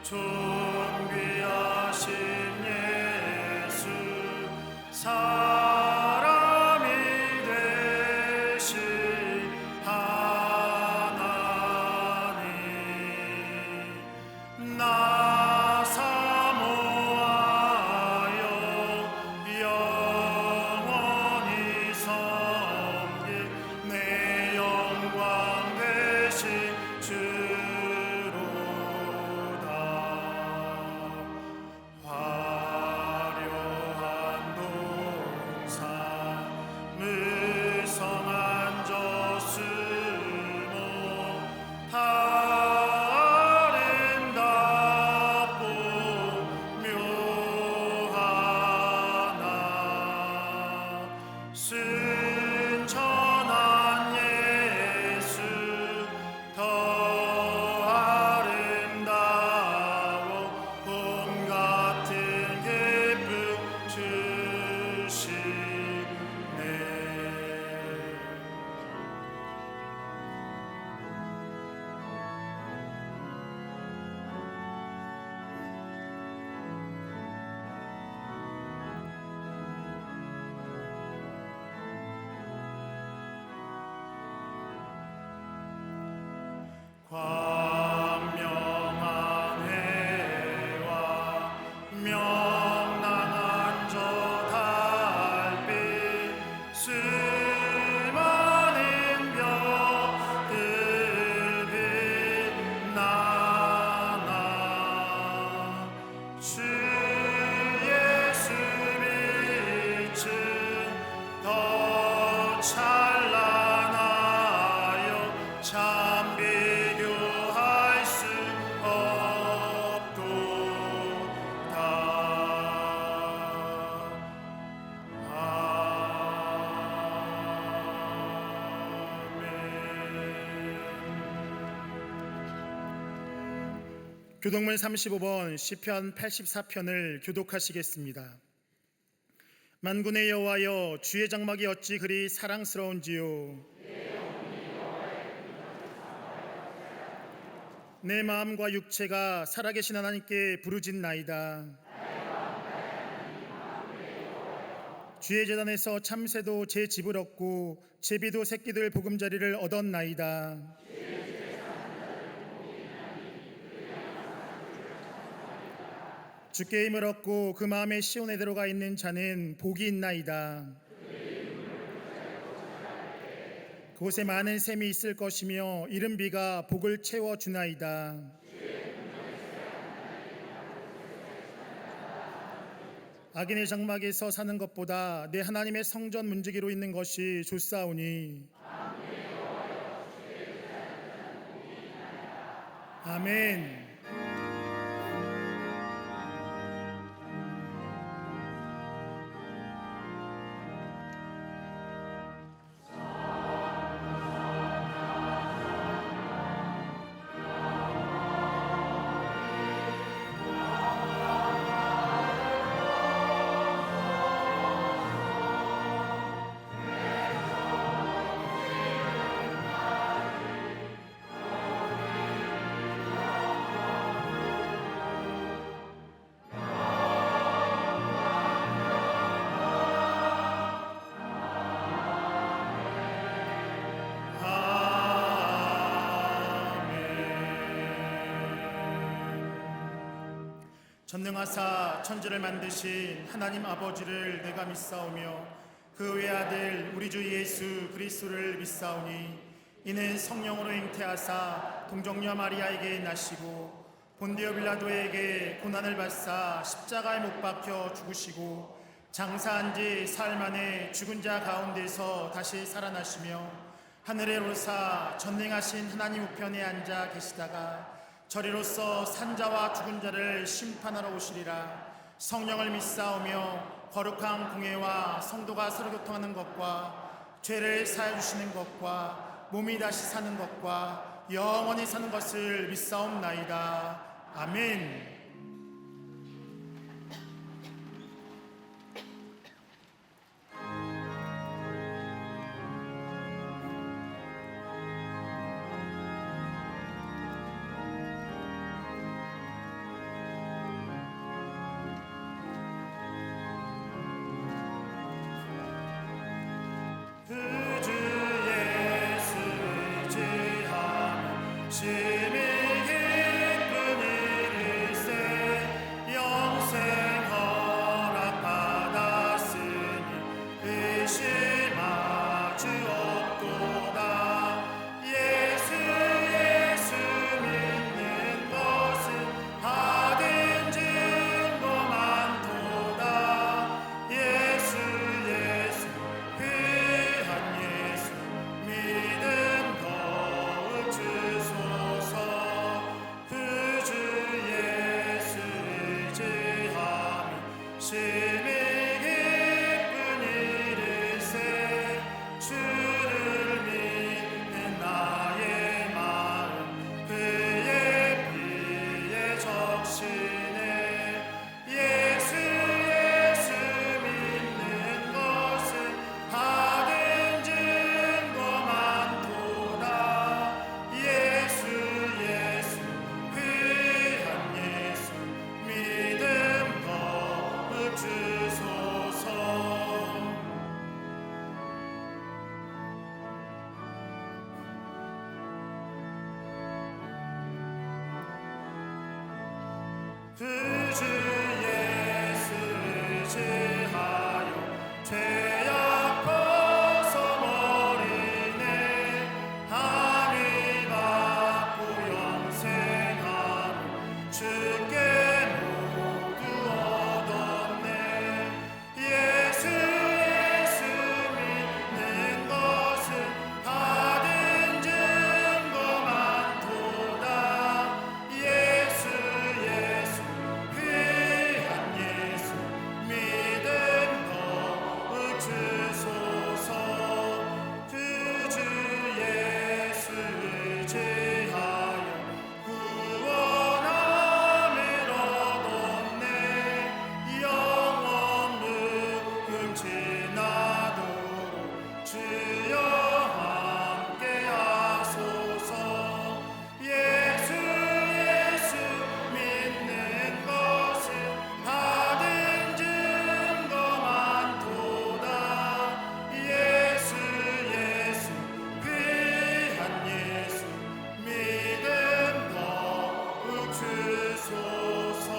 존귀하신 예수 사람이 되신 하나님 나 사모하여 영원히 섬길 내 영광 되신 주로다. 화려한 동산 무성한 저수모 다 아름답고 묘하나 순천한 예수 더 아름다워 봄 같은 기쁨 주시네. 광명한 해와 명랑한 저 달빛 수많은 별들 빛나나 주 예수 빛은 더 찬란하여 참 비교할 수 없도다. 아멘. 교독문 35번 시편 84편을 교독하시겠습니다. 만군의 여호와여, 주의 장막이 어찌 그리 사랑스러운지요. 내 마음과 육체가 살아계신 하나님께 부르짖나이다. 주의 제단에서 참새도 제 집을 얻고 제비도 새끼들 보금자리를 얻었나이다. 주께 힘을 얻고 그 마음에 시온에 들어가 있는 자는 복이 있나이다. 그곳에 많은 샘이 있을 것이며 이른 비가 복을 채워주나이다. 악인의 장막에서 사는 것보다 내 하나님의 성전 문지기로 있는 것이 좋사오니. 아멘. 전능하사 천지를 만드신 하나님 아버지를 내가 믿사오며 그 외아들 우리 주 예수 그리스도를 믿사오니 이는 성령으로 잉태하사 동정녀 마리아에게 나시고 본디오 빌라도에게 고난을 받사 십자가에 못 박혀 죽으시고 장사한 지 사흘 만에 죽은 자 가운데서 다시 살아나시며 하늘에 오르사 전능하신 하나님 우편에 앉아 계시다가 저리로서 산자와 죽은 자를 심판하러 오시리라. 성령을 믿사오며 거룩한 공회와 성도가 서로 교통하는 것과 죄를 사해 주시는 것과 몸이 다시 사는 것과 영원히 사는 것을 믿사옵나이다. 아멘. 주 예수를 제하여 죄악 벗어버리네. 함이 받고 영생하고 주께 모두 얻었네. 예수 믿는 것은 받은 증거 많도다. 예수 귀한 예수 믿음 더욱 주소서. 그 주 예수를 제하여 구원함을 얻었네. 영원 묵음 지나도록 주여 함께 하소서. 예수 믿는 것은 받은 증거 많도다. 예수 귀한 예수 믿음 더욱 주소서.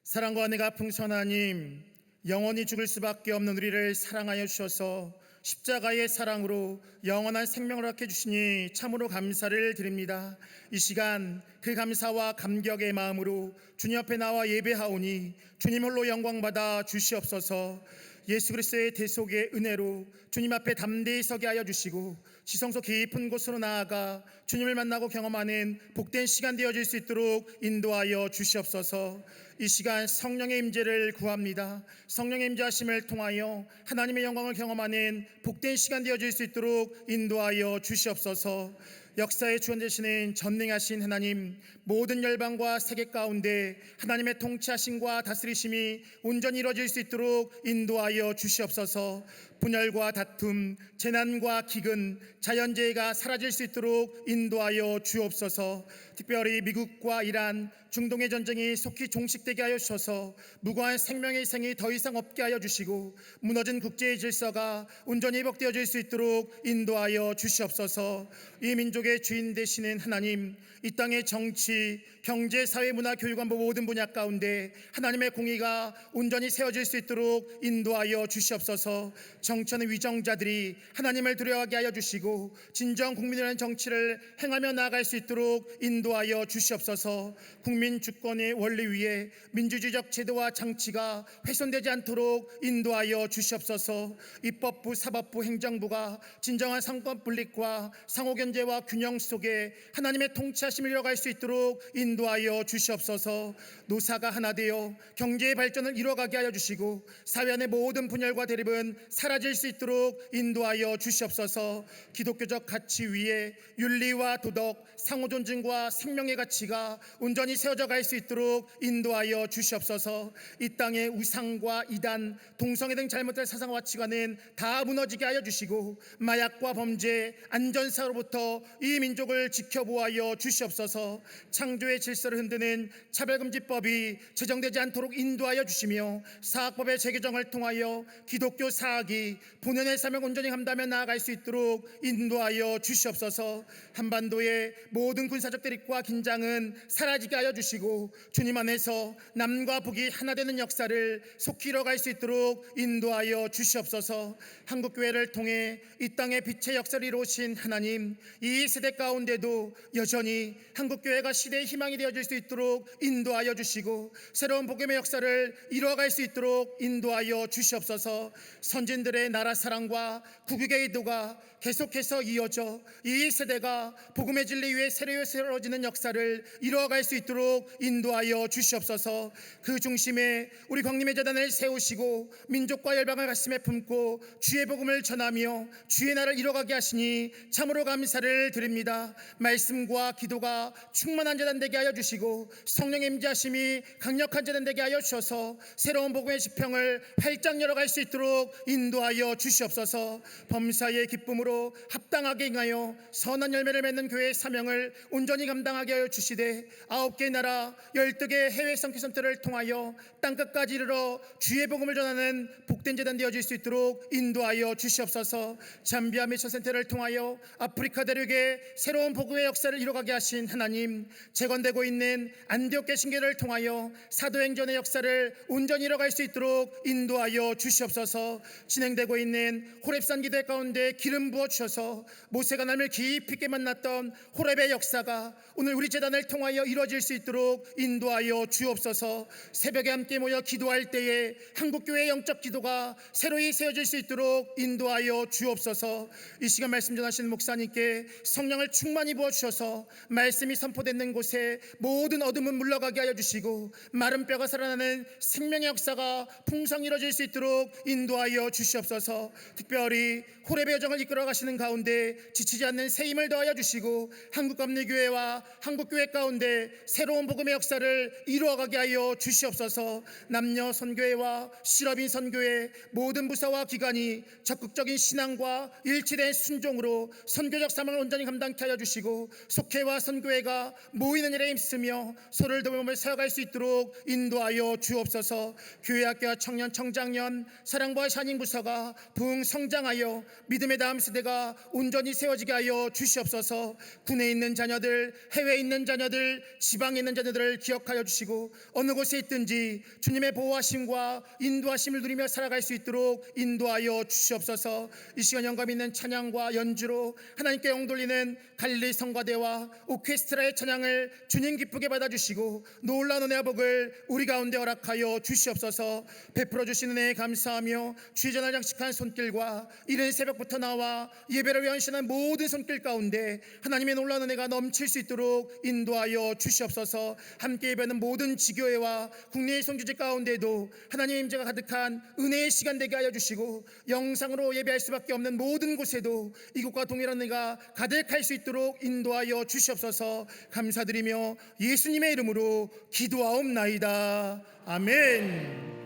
사랑과 은혜가 풍성하님, 영원히 죽을 수밖에 없는 우리를 사랑하여 주셔서 십자가의 사랑으로 영원한 생명을 얻게 주시니 참으로 감사를 드립니다. 이 시간 그 감사와 감격의 마음으로 주님 앞에 나와 예배하오니 주님 홀로 영광받아 주시옵소서. 예수 그리스도의 대속의 은혜로 주님 앞에 담대히 서게 하여 주시고 지성소 깊은 곳으로 나아가 주님을 만나고 경험하는 복된 시간 되어질 수 있도록 인도하여 주시옵소서. 이 시간 성령의 임재를 구합니다. 성령의 임재하심을 통하여 하나님의 영광을 경험하는 복된 시간 되어질 수 있도록 인도하여 주시옵소서. 역사의 주원 되시는 전능하신 하나님, 모든 열방과 세계 가운데 하나님의 통치하심과 다스리심이 온전히 이루어질 수 있도록 인도하여 주시옵소서. 분열과 다툼, 재난과 기근, 자연재해가 사라질 수 있도록 인도하여 주옵소서. 특별히 미국과 이란, 중동의 전쟁이 속히 종식되게 하여 주셔서 무고한 생명의 희생이 더 이상 없게 하여 주시고 무너진 국제의 질서가 온전히 회복되어질 수 있도록 인도하여 주시옵소서. 이 민족의 주인 되시는 하나님, 이 땅의 정치, 경제, 사회, 문화, 교육, 안보 모든 분야 가운데 하나님의 공의가 온전히 세워질 수 있도록 인도하여 주시옵소서. 정치하는 위정자들이 하나님을 두려워하게 하여 주시고 진정 국민이라는 정치를 행하며 나아갈 수 있도록 인도하여 주시옵소서. 국민 주권의 원리 위에 민주주의적 제도와 장치가 훼손되지 않도록 인도하여 주시옵소서. 입법부, 사법부, 행정부가 진정한 상권 분립과 상호견제와 균형 속에 하나님의 통치하심을 이뤄갈 수 있도록 인도하여 주시옵소서. 노사가 하나 되어 경제의 발전을 이뤄가게 하여 주시고 사회 안의 모든 분열과 대립은 사라질 수 있도록 인도하여 주시옵소서. 기독교적 가치 위에 윤리와 도덕, 상호 존중과 생명의 가치가 온전히 세워져 갈 수 있도록 인도하여 주시옵소서. 이 땅의 우상과 이단, 동성애 등 잘못된 사상과 가치관은 다 무너지게 하여 주시고 마약과 범죄, 안전사로부터 이 민족을 지켜보아여 주시옵소서. 창조의 질서를 흔드는 차별금지법이 제정되지 않도록 인도하여 주시며 사학법의 재개정을 통하여 기독교 사학이 본연의 사명 온전히 감당하며 나아갈 수 있도록 인도하여 주시옵소서. 한반도의 모든 군사적 대립과 긴장은 사라지게 하여 주시고 주님 안에서 남과 북이 하나 되는 역사를 속히 이뤄갈 수 있도록 인도하여 주시옵소서. 한국교회를 통해 이 땅의 빛의 역사를 이루신 하나님, 이 세대 가운데도 여전히 한국교회가 시대의 희망이 되어질 수 있도록 인도하여 주시고 새로운 복음의 역사를 이루어갈 수 있도록 인도하여 주시옵소서. 선진들의 나라 사랑과 국익의 의도가 계속해서 이어져 이 세대가 복음의 진리 위에 세워지는 역사를 이루어갈 수 있도록 인도하여 주시옵소서. 그 중심에 우리 광림의 재단을 세우시고 민족과 열방을 가슴에 품고 주의 복음을 전하며 주의 나라를 이루어가게 하시니 참으로 감사를 드립니다. 말씀과 기도가 충만한 재단 되게 하여 주시고 성령의 임재하심이 강력한 재단 되게 하여 주셔서 새로운 복음의 지평을 활짝 열어갈 수 있도록 인도하여 주시옵소서. 범사의 기쁨으로 합당하게 행하여 선한 열매를 맺는 교회의 사명을 온전히 감당하게 하여 주시되 9개의 나라 12개 해외 선교센터를 통하여 땅끝까지 이르러 주의 복음을 전하는 복된 복된 재단 되어질 수 있도록 인도하여 주시옵소서. 잠비아 미션 센터를 통하여 아프리카 대륙에 새로운 복음의 역사를 이뤄가게 하신 하나님, 재건되고 있는 안디옥 개신교를 통하여 사도행전의 역사를 온전히 이뤄갈 수 있도록 인도하여 주시옵소서. 진행되고 있는 호렙산 기대 가운데 기름 부어 주셔서 모세가 하나님을 깊이 있게 만났던 호렙의 역사가 오늘 우리 재단을 통하여 이루어질 수 있도록 인도하여 주옵소서. 새벽에 함께 모여 기도할 때에 한국교회의 영적 기도가 새로이 세워질 수 있도록 인도하여 주옵소서. 이 시간 말씀 전하시는 목사님께 성령을 충만히 부어주셔서 말씀이 선포되는 곳에 모든 어둠은 물러가게 하여 주시고 마른 뼈가 살아나는 생명의 역사가 풍성히 이루어질 수 있도록 인도하여 주시옵소서. 특별히 호렙의 여정을 이끌어 가시는 가운데 지치지 않는 새 힘을 더하여 주시고 한국감리교회와 한국교회 가운데 새로운 복음의 역사를 이루어가게 하여 주시옵소서. 남녀 선교회와 실업인 선교회 모든 부서와 기관이 적극적인 신앙과 일치된 순종으로 선교적 사명을 온전히 감당케 하여 주시고 속회와 선교회가 모이는 일에 힘쓰며 서로를 도우며 세워갈 수 있도록 인도하여 주옵소서. 교회학교와 청년 청장년 사랑부와 샤닝 부서가 부흥 성장하여 믿음의 다음 세대가 온전히 세워지게 하여 주시옵소서. 군에 있는 자녀들, 해외에 있는 자녀들, 지방에 있는 자녀들을 기억하여 주시고 어느 곳에 있든지 주님의 보호하심과 인도하심을 누리며 살아갈 수 있도록 인도하여 주시옵소서. 이 시간 영감 있는 찬양과 연주로 하나님께 영돌리는 갈릴리 성가대와 오케스트라의 찬양을 주님 기쁘게 받아주시고 놀라운 은혜와 복을 우리 가운데 허락하여 주시옵소서. 베풀어 주시는 은혜에 감사하며 주의 전을 장식한 손길과 이른 새벽부터 나와 예배를 위한 신한 모든 손길 가운데 하나님의 놀라운 은혜가 넘칠 수 있도록 인도하여 주시옵소서. 함께 예배하는 모든 지교회와 국내의 성주지 가운데도 하나님의 임재가 가득한 은혜의 시간 되게 하여 주시고 영상으로 예배할 수밖에 없는 모든 곳에도 이곳과 동일한 은혜가 가득할 수 있도록 인도하여 주시옵소서. 감사드리며 예수님의 이름으로 기도하옵나이다. 아멘.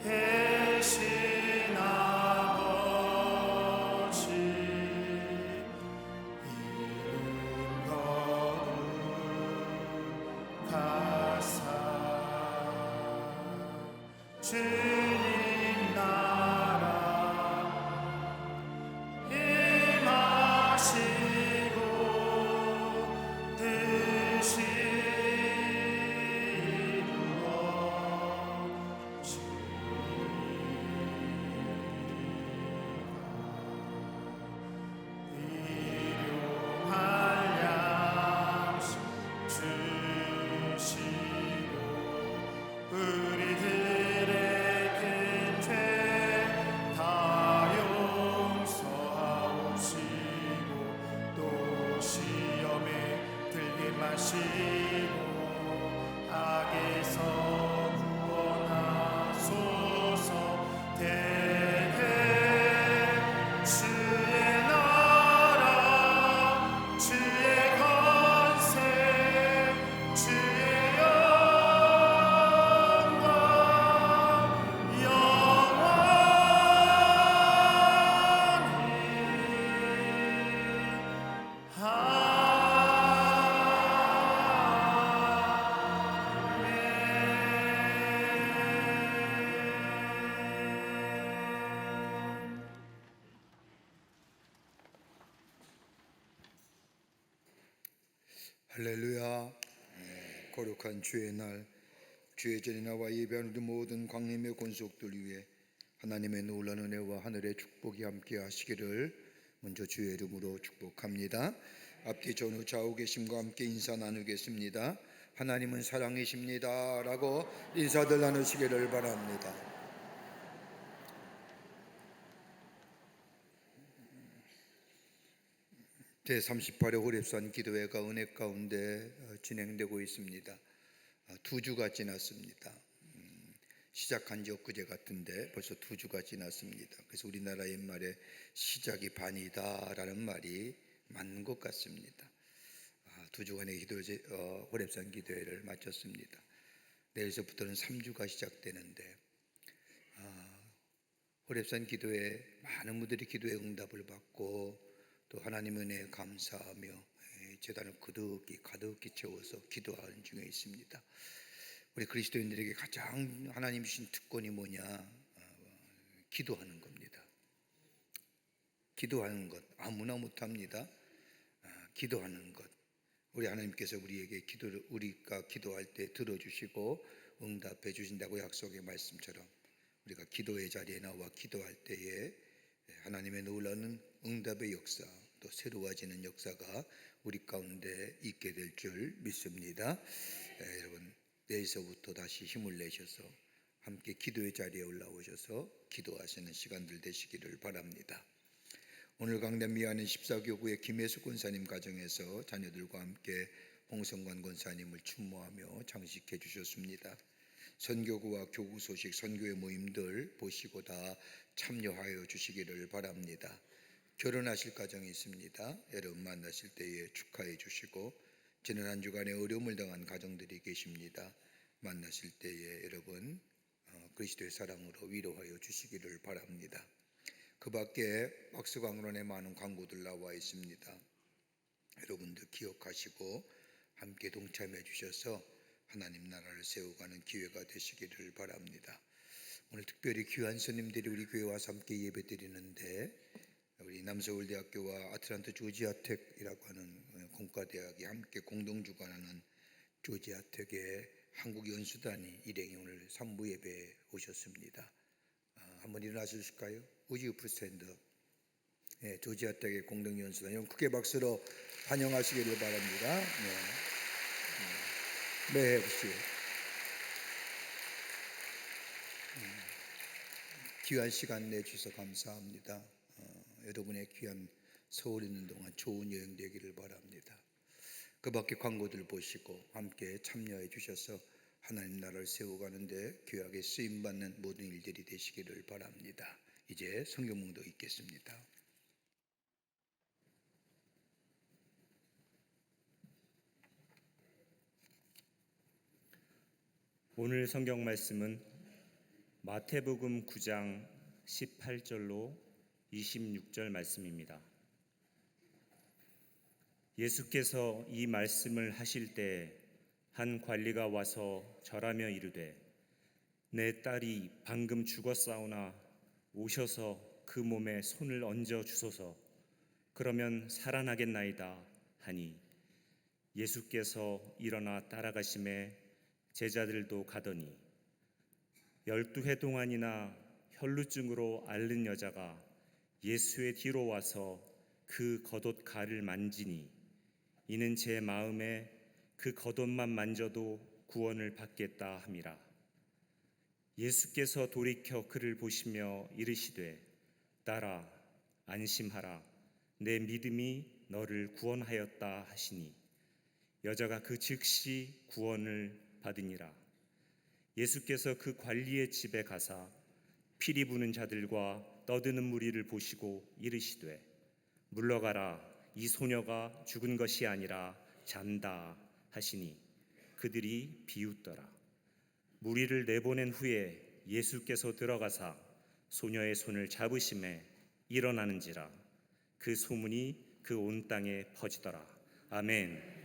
계신 아버지 이름 거룩하사 주님 나라 임하시고 뜻이 할렐루야. 거룩한 주의 날, 주의 전에 나와 예배하는 모든 광림의 권속들 위해 하나님의 놀라운 은혜와 하늘의 축복이 함께 하시기를 먼저 주의 이름으로 축복합니다. 앞뒤 전후 좌우 계심과 함께 인사 나누겠습니다. 하나님은 사랑이십니다 라고 인사들 나누시기를 바랍니다. 제38회 호렙산 기도회가 은혜 가운데 진행되고 있습니다. 2주가 지났습니다. 시작한 지 엊그제 같은데 벌써 2주가 지났습니다. 그래서 우리나라 옛말에 시작이 반이다라는 말이 맞는 것 같습니다. 2주간의 호렙산 기도회를 마쳤습니다. 내일서부터는 3주가 시작되는데 호렙산 기도회 많은 분들이 기도의 응답을 받고 또 하나님의 은혜에 감사하며 제단을 가득히 채워서 기도하는 중에 있습니다. 우리 그리스도인들에게 가장 하나님 주신 특권이 뭐냐? 기도하는 겁니다. 기도하는 것 아무나 못합니다. 기도하는 것. 우리 하나님께서 우리가 기도할 때 들어주시고 응답해 주신다고 약속의 말씀처럼 우리가 기도의 자리에 나와 기도할 때에 하나님의 놀라운 응답의 역사, 또 새로워지는 역사가 우리 가운데 있게 될 줄 믿습니다. 여러분, 내일서부터 다시 힘을 내셔서 함께 기도의 자리에 올라오셔서 기도하시는 시간들 되시기를 바랍니다. 오늘 강단 미안은 14교구의 김혜숙 권사님 가정에서 자녀들과 함께 홍성관 권사님을 추모하며 장식해 주셨습니다. 선교구와 교구 소식, 선교회 모임들 보시고 다 참여하여 주시기를 바랍니다. 결혼하실 가정이 있습니다. 여러분 만나실 때에 축하해 주시고, 지난 한 주간에 어려움을 당한 가정들이 계십니다. 만나실 때에 여러분 그리스도의 사랑으로 위로하여 주시기를 바랍니다. 그 밖에 박스광론에 많은 광고들 나와 있습니다. 여러분들 기억하시고 함께 동참해 주셔서 하나님 나라를 세워가는 기회가 되시기를 바랍니다. 오늘 특별히 귀한 손님들이 우리 교회 와서 함께 예배 드리는데, 우리 남서울대학교와 아틀란타 조지아텍이라고 하는 공과대학이 함께 공동 주관하는 조지아텍의 한국 연수단이 일행이 오늘 3부 예배에 오셨습니다. 한번 일어나 주실까요? Would you present? 조지아텍의 공동 연수단, 여러분 크게 박수로 환영하시기를 바랍니다. 네, 해보시오. 귀한 시간 내주셔서 감사합니다. 여러분의 귀한 서울에 있는 동안 좋은 여행 되기를 바랍니다. 그 밖에 광고들 보시고 함께 참여해 주셔서 하나님 나라를 세워가는데 귀하게 쓰임받는 모든 일들이 되시기를 바랍니다. 이제 성경문도 읽겠습니다. 오늘 성경 말씀은 마태복음 9장 18절로 26절 말씀입니다. 예수께서 이 말씀을 하실 때 한 관리가 와서 절하며 이르되, 내 딸이 방금 죽었사오나 오셔서 그 몸에 손을 얹어 주소서. 그러면 살아나겠나이다 하니, 예수께서 일어나 따라가심에 제자들도 가더니 12해 동안이나 혈루증으로 앓는 여자가 예수의 뒤로 와서 그 겉옷 가를 만지니, 이는 제 마음에 그 겉옷만 만져도 구원을 받겠다 함이라. 예수께서 돌이켜 그를 보시며 이르시되, 딸아 안심하라, 내 믿음이 너를 구원하였다 하시니, 여자가 그 즉시 구원을 받으니라. 예수께서 그 관리의 집에 가사 피리 부는 자들과 떠드는 무리를 보시고 이르시되, 물러가라, 이 소녀가 죽은 것이 아니라 잔다 하시니, 그들이 비웃더라. 무리를 내보낸 후에 예수께서 들어가사 소녀의 손을 잡으심에 일어나는지라. 그 소문이 그 온 땅에 퍼지더라. 아멘.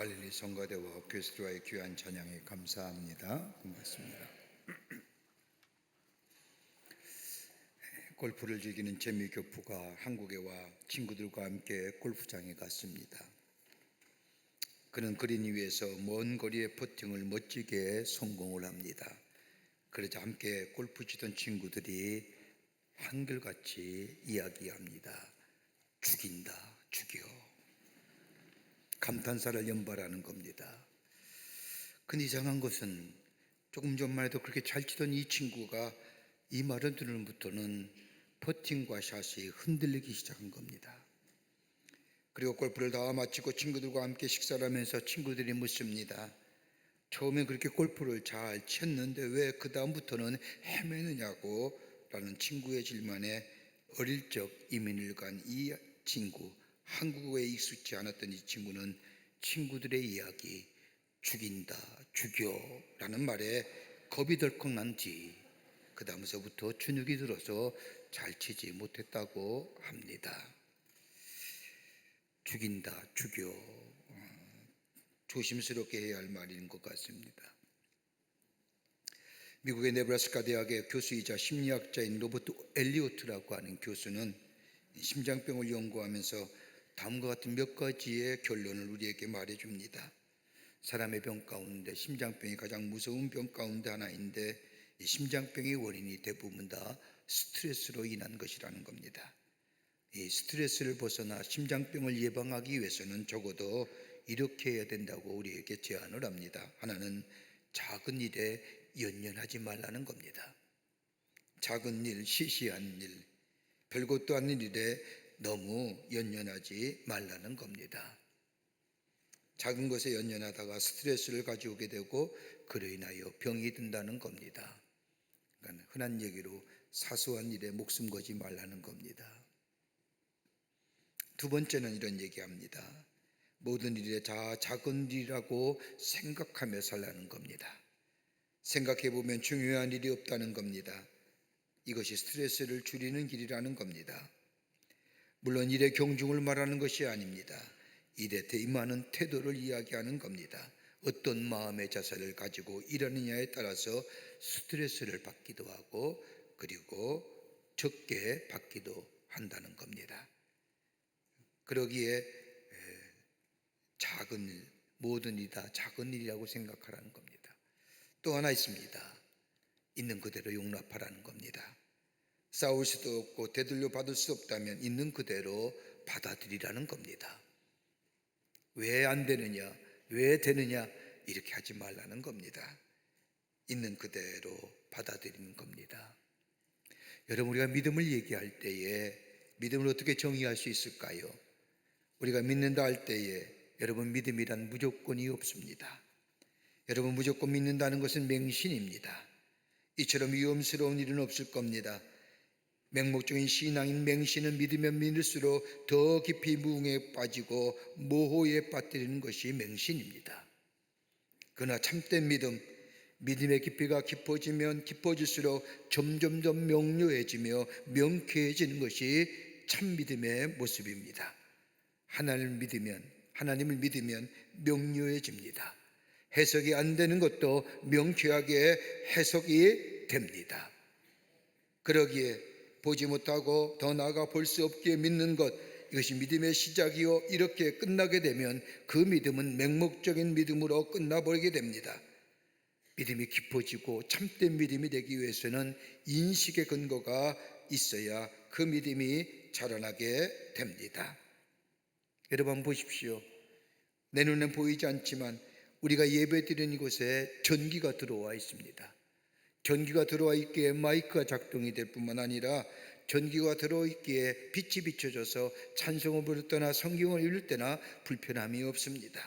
갈릴리 성가대와 교수들과의 귀한 찬양에 감사합니다. 반갑습니다. 골프를 즐기는 재미 교포가 한국에 와 친구들과 함께 골프장에 갔습니다. 그는 그린 위에서 먼 거리의 퍼팅을 멋지게 성공을 합니다. 그러자 함께 골프 치던 친구들이 한결같이 이야기합니다. 죽인다, 죽여. 감탄사를 연발하는 겁니다. 근데 이상한 것은 조금 전만 해도 그렇게 잘 치던 이 친구가 이 말을 들은 부터는 퍼팅과 샷이 흔들리기 시작한 겁니다. 그리고 골프를 다 마치고 친구들과 함께 식사를 하면서 친구들이 묻습니다. 처음엔 그렇게 골프를 잘 쳤는데 왜 그 다음부터는 헤매느냐고 라는 친구의 질문에 어릴 적 이민을 간 이 친구, 한국어에 익숙지 않았던 이 친구는 친구들의 이야기 죽인다, 죽여 라는 말에 겁이 덜컥 난 뒤 그 다음서부터 주눅이 들어서 잘 치지 못했다고 합니다. 죽인다, 죽여. 조심스럽게 해야 할 말인 것 같습니다. 미국의 네브라스카 대학의 교수이자 심리학자인 로버트 엘리오트라고 하는 교수는 심장병을 연구하면서 다음과 같은 몇 가지의 결론을 우리에게 말해줍니다. 사람의 병 가운데 심장병이 가장 무서운 병 가운데 하나인데 이 심장병의 원인이 대부분 다 스트레스로 인한 것이라는 겁니다. 이 스트레스를 벗어나 심장병을 예방하기 위해서는 적어도 이렇게 해야 된다고 우리에게 제안을 합니다. 하나는 작은 일에 연연하지 말라는 겁니다. 작은 일, 시시한 일, 별것도 아닌 일에 너무 연연하지 말라는 겁니다. 작은 것에 연연하다가 스트레스를 가져오게 되고 그로 인하여 병이 든다는 겁니다. 그러니까 흔한 얘기로 사소한 일에 목숨 걸지 말라는 겁니다. 두 번째는 이런 얘기합니다. 모든 일에 다 작은 일이라고 생각하며 살라는 겁니다. 생각해보면 중요한 일이 없다는 겁니다. 이것이 스트레스를 줄이는 길이라는 겁니다. 물론 일의 경중을 말하는 것이 아닙니다. 일에 대임하는 태도를 이야기하는 겁니다. 어떤 마음의 자세를 가지고 일하느냐에 따라서 스트레스를 받기도 하고 그리고 적게 받기도 한다는 겁니다. 그러기에 작은 일, 모든 일이 다 작은 일이라고 생각하라는 겁니다. 또 하나 있습니다. 있는 그대로 용납하라는 겁니다. 싸울 수도 없고 되돌려 받을 수 없다면 있는 그대로 받아들이라는 겁니다. 왜 안 되느냐, 왜 되느냐 이렇게 하지 말라는 겁니다. 있는 그대로 받아들이는 겁니다. 여러분, 우리가 믿음을 얘기할 때에 믿음을 어떻게 정의할 수 있을까요? 우리가 믿는다 할 때에 여러분, 믿음이란 무조건이 없습니다. 여러분, 무조건 믿는다는 것은 맹신입니다. 이처럼 위험스러운 일은 없을 겁니다. 맹목적인 신앙인 맹신은 믿으면 믿을수록 더 깊이 무응에 빠지고 모호에 빠뜨리는 것이 맹신입니다. 그러나 참된 믿음, 믿음의 깊이가 깊어지면 깊어질수록 점점점 명료해지며 명쾌해지는 것이 참 믿음의 모습입니다. 하나님을 믿으면 명료해집니다. 해석이 안 되는 것도 명쾌하게 해석이 됩니다. 그러기에 보지 못하고 더 나아가 볼 수 없기에 믿는 것, 이것이 믿음의 시작이요 이렇게 끝나게 되면 그 믿음은 맹목적인 믿음으로 끝나버리게 됩니다. 믿음이 깊어지고 참된 믿음이 되기 위해서는 인식의 근거가 있어야 그 믿음이 자라나게 됩니다. 여러분 한번 보십시오. 내 눈엔 보이지 않지만 우리가 예배드리는 이곳에 전기가 들어와 있습니다. 전기가 들어와 있기에 마이크가 작동이 될 뿐만 아니라 전기가 들어와 있기에 빛이 비춰져서 찬송을 부를 때나 성경을 읽을 때나 불편함이 없습니다.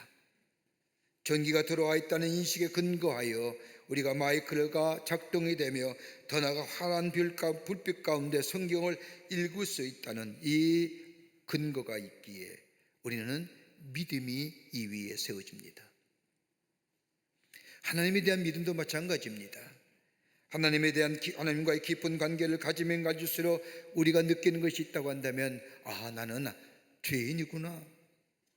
전기가 들어와 있다는 인식에 근거하여 우리가 마이크가 작동이 되며 더 나아가 환한 불빛 가운데 성경을 읽을 수 있다는 이 근거가 있기에 우리는 믿음이 이 위에 세워집니다. 하나님에 대한 믿음도 마찬가지입니다. 하나님과의 깊은 관계를 가지면 가질수록 우리가 느끼는 것이 있다고 한다면 나는 죄인이구나,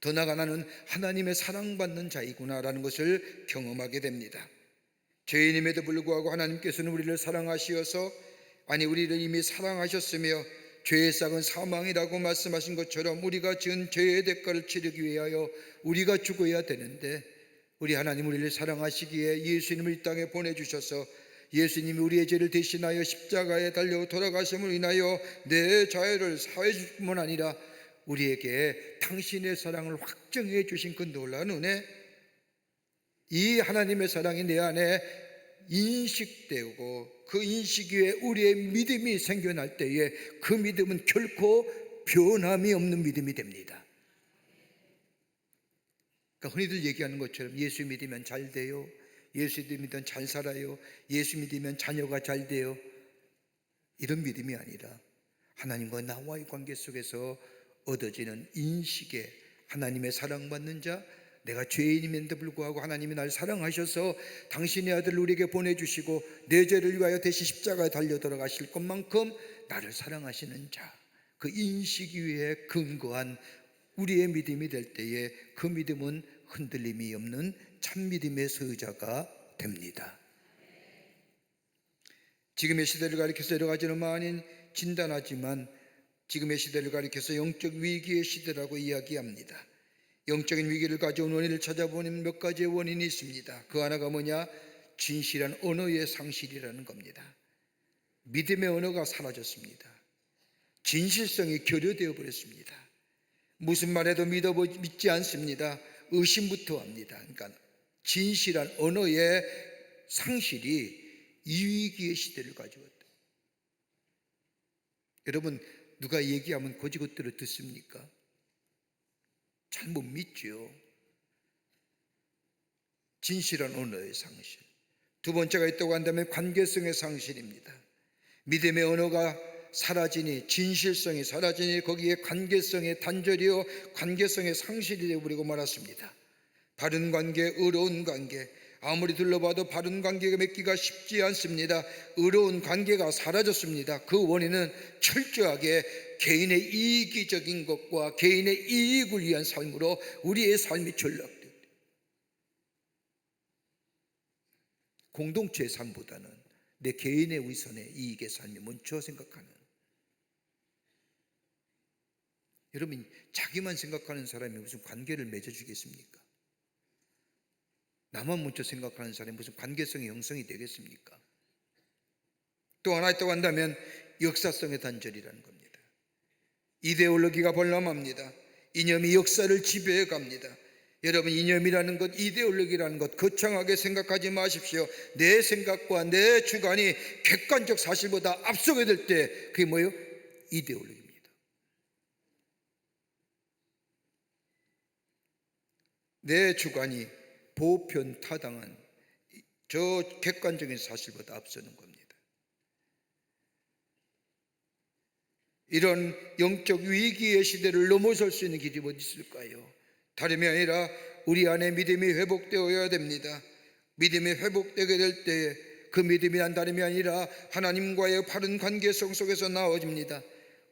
더 나아가 나는 하나님의 사랑받는 자이구나라는 것을 경험하게 됩니다. 죄인임에도 불구하고 하나님께서는 우리를 사랑하시어서, 우리를 이미 사랑하셨으며 죄의 싹은 사망이라고 말씀하신 것처럼 우리가 지은 죄의 대가를 치르기 위하여 우리가 죽어야 되는데, 우리 하나님 우리를 사랑하시기에 예수님을 이 땅에 보내주셔서 예수님이 우리의 죄를 대신하여 십자가에 달려 돌아가심을 인하여 내 자유를 사해 줄 뿐만 아니라 우리에게 당신의 사랑을 확정해 주신 그 놀라운 은혜, 이 하나님의 사랑이 내 안에 인식되고 그 인식 위에 우리의 믿음이 생겨날 때에 그 믿음은 결코 변함이 없는 믿음이 됩니다. 그러니까 흔히들 얘기하는 것처럼 예수 믿으면 잘 돼요, 예수 믿으면 잘 살아요, 예수 믿으면 자녀가 잘 돼요, 이런 믿음이 아니라 하나님과 나와의 관계 속에서 얻어지는 인식에 하나님의 사랑받는 자, 내가 죄인임에도 불구하고 하나님이 날 사랑하셔서 당신의 아들을 우리에게 보내주시고 내 죄를 위하여 대신 십자가에 달려 돌아가실 것만큼 나를 사랑하시는 자, 그 인식 위에 근거한 우리의 믿음이 될 때에 그 믿음은 흔들림이 없는 참 믿음의 소유자가 됩니다. 지금의 시대를 가리켜서 여러 가지로 많이 진단하지만 지금의 시대를 가리켜서 영적 위기의 시대라고 이야기합니다. 영적인 위기를 가져온 원인을 찾아보면 몇 가지의 원인이 있습니다. 그 하나가 뭐냐? 진실한 언어의 상실이라는 겁니다. 믿음의 언어가 사라졌습니다. 진실성이 결여되어 버렸습니다. 무슨 말해도 믿지 않습니다. 의심부터 합니다. 그러니까 진실한 언어의 상실이 이 위기의 시대를 가져왔다. 여러분, 누가 얘기하면 거지것대로 듣습니까? 잘 못 믿죠. 진실한 언어의 상실. 두 번째가 있다고 한다면 관계성의 상실입니다. 믿음의 언어가 사라지니, 진실성이 사라지니 거기에 관계성의 단절이요, 관계성의 상실이 되어버리고 말았습니다. 바른 관계, 의로운 관계, 아무리 둘러봐도 바른 관계가 맺기가 쉽지 않습니다. 의로운 관계가 사라졌습니다. 그 원인은 철저하게 개인의 이기적인 것과 개인의 이익을 위한 삶으로 우리의 삶이 전락됩니다. 공동체의 삶보다는 내 개인의 위선의 이익의 삶이 먼저 생각하는, 여러분, 자기만 생각하는 사람이 무슨 관계를 맺어주겠습니까? 나만 먼저 생각하는 사람이 무슨 관계성의 형성이 되겠습니까? 또 하나 있다고 한다면 역사성의 단절이라는 겁니다. 이데올로기가 범람합니다. 이념이 역사를 지배해 갑니다. 여러분, 이념이라는 것, 이데올로기라는 것 거창하게 생각하지 마십시오. 내 생각과 내 주관이 객관적 사실보다 앞서게 될 때 그게 뭐예요? 이데올로기입니다. 내 주관이 보편타당한 저 객관적인 사실보다 앞서는 겁니다. 이런 영적 위기의 시대를 넘어설 수 있는 길이 어디 있을까요? 다름이 아니라 우리 안에 믿음이 회복되어야 됩니다. 믿음이 회복되게 될 때에 그 믿음이 한 다름이 아니라 하나님과의 바른 관계성 속에서 나와집니다.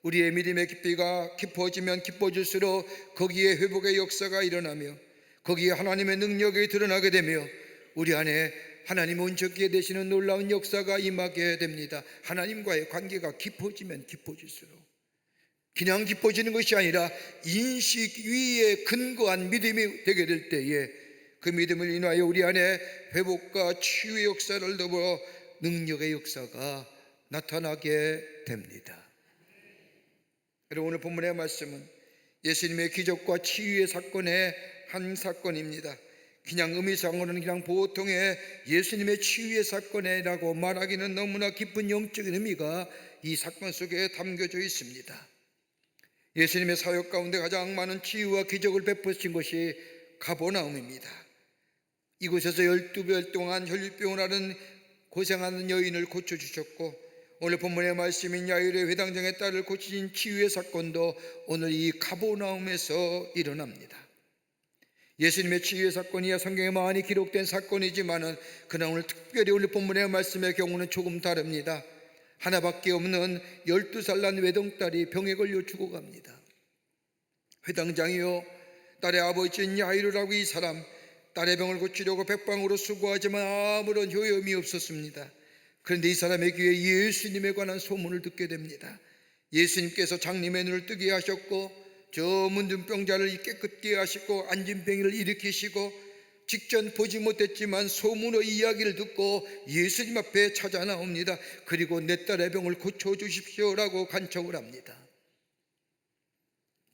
우리의 믿음의 깊이가 깊어지면 깊어질수록 거기에 회복의 역사가 일어나며 거기에 하나님의 능력이 드러나게 되며 우리 안에 하나님 온전케 되시는 놀라운 역사가 임하게 됩니다. 하나님과의 관계가 깊어지면 깊어질수록 그냥 깊어지는 것이 아니라 인식 위에 근거한 믿음이 되게 될 때에 그 믿음을 인하여 우리 안에 회복과 치유의 역사를 더불어 능력의 역사가 나타나게 됩니다. 여러분, 오늘 본문의 말씀은 예수님의 기적과 치유의 사건의 한 사건입니다. 그냥 의미상으로는 그냥 보통의 예수님의 치유의 사건이라고 말하기는 너무나 깊은 영적인 의미가 이 사건 속에 담겨져 있습니다. 예수님의 사역 가운데 가장 많은 치유와 기적을 베푸신 것이 가버나움입니다. 이곳에서 12별 동안 혈류병을 앓은 고생하는 여인을 고쳐주셨고, 오늘 본문의 말씀인 야이로의 회당장의 딸을 고치신 치유의 사건도 오늘 이 가버나움에서 일어납니다. 예수님의 치유의 사건이야 성경에 많이 기록된 사건이지만은 그러나 오늘 특별히 오늘 본문의 말씀의 경우는 조금 다릅니다. 하나밖에 없는 12살 난 외동딸이 병에 걸려 죽어갑니다. 회당장이요, 딸의 아버지인 야이로라고 이 사람 딸의 병을 고치려고 백방으로 수고하지만 아무런 효험이 없었습니다. 그런데 이 사람의 귀에 예수님에 관한 소문을 듣게 됩니다. 예수님께서 장님의 눈을 뜨게 하셨고 저 문둥병자를 깨끗게 하시고 안진병이를 일으키시고 직전 보지 못했지만 소문의 이야기를 듣고 예수님 앞에 찾아 나옵니다. 그리고 내 딸의 병을 고쳐주십시오라고 간청을 합니다.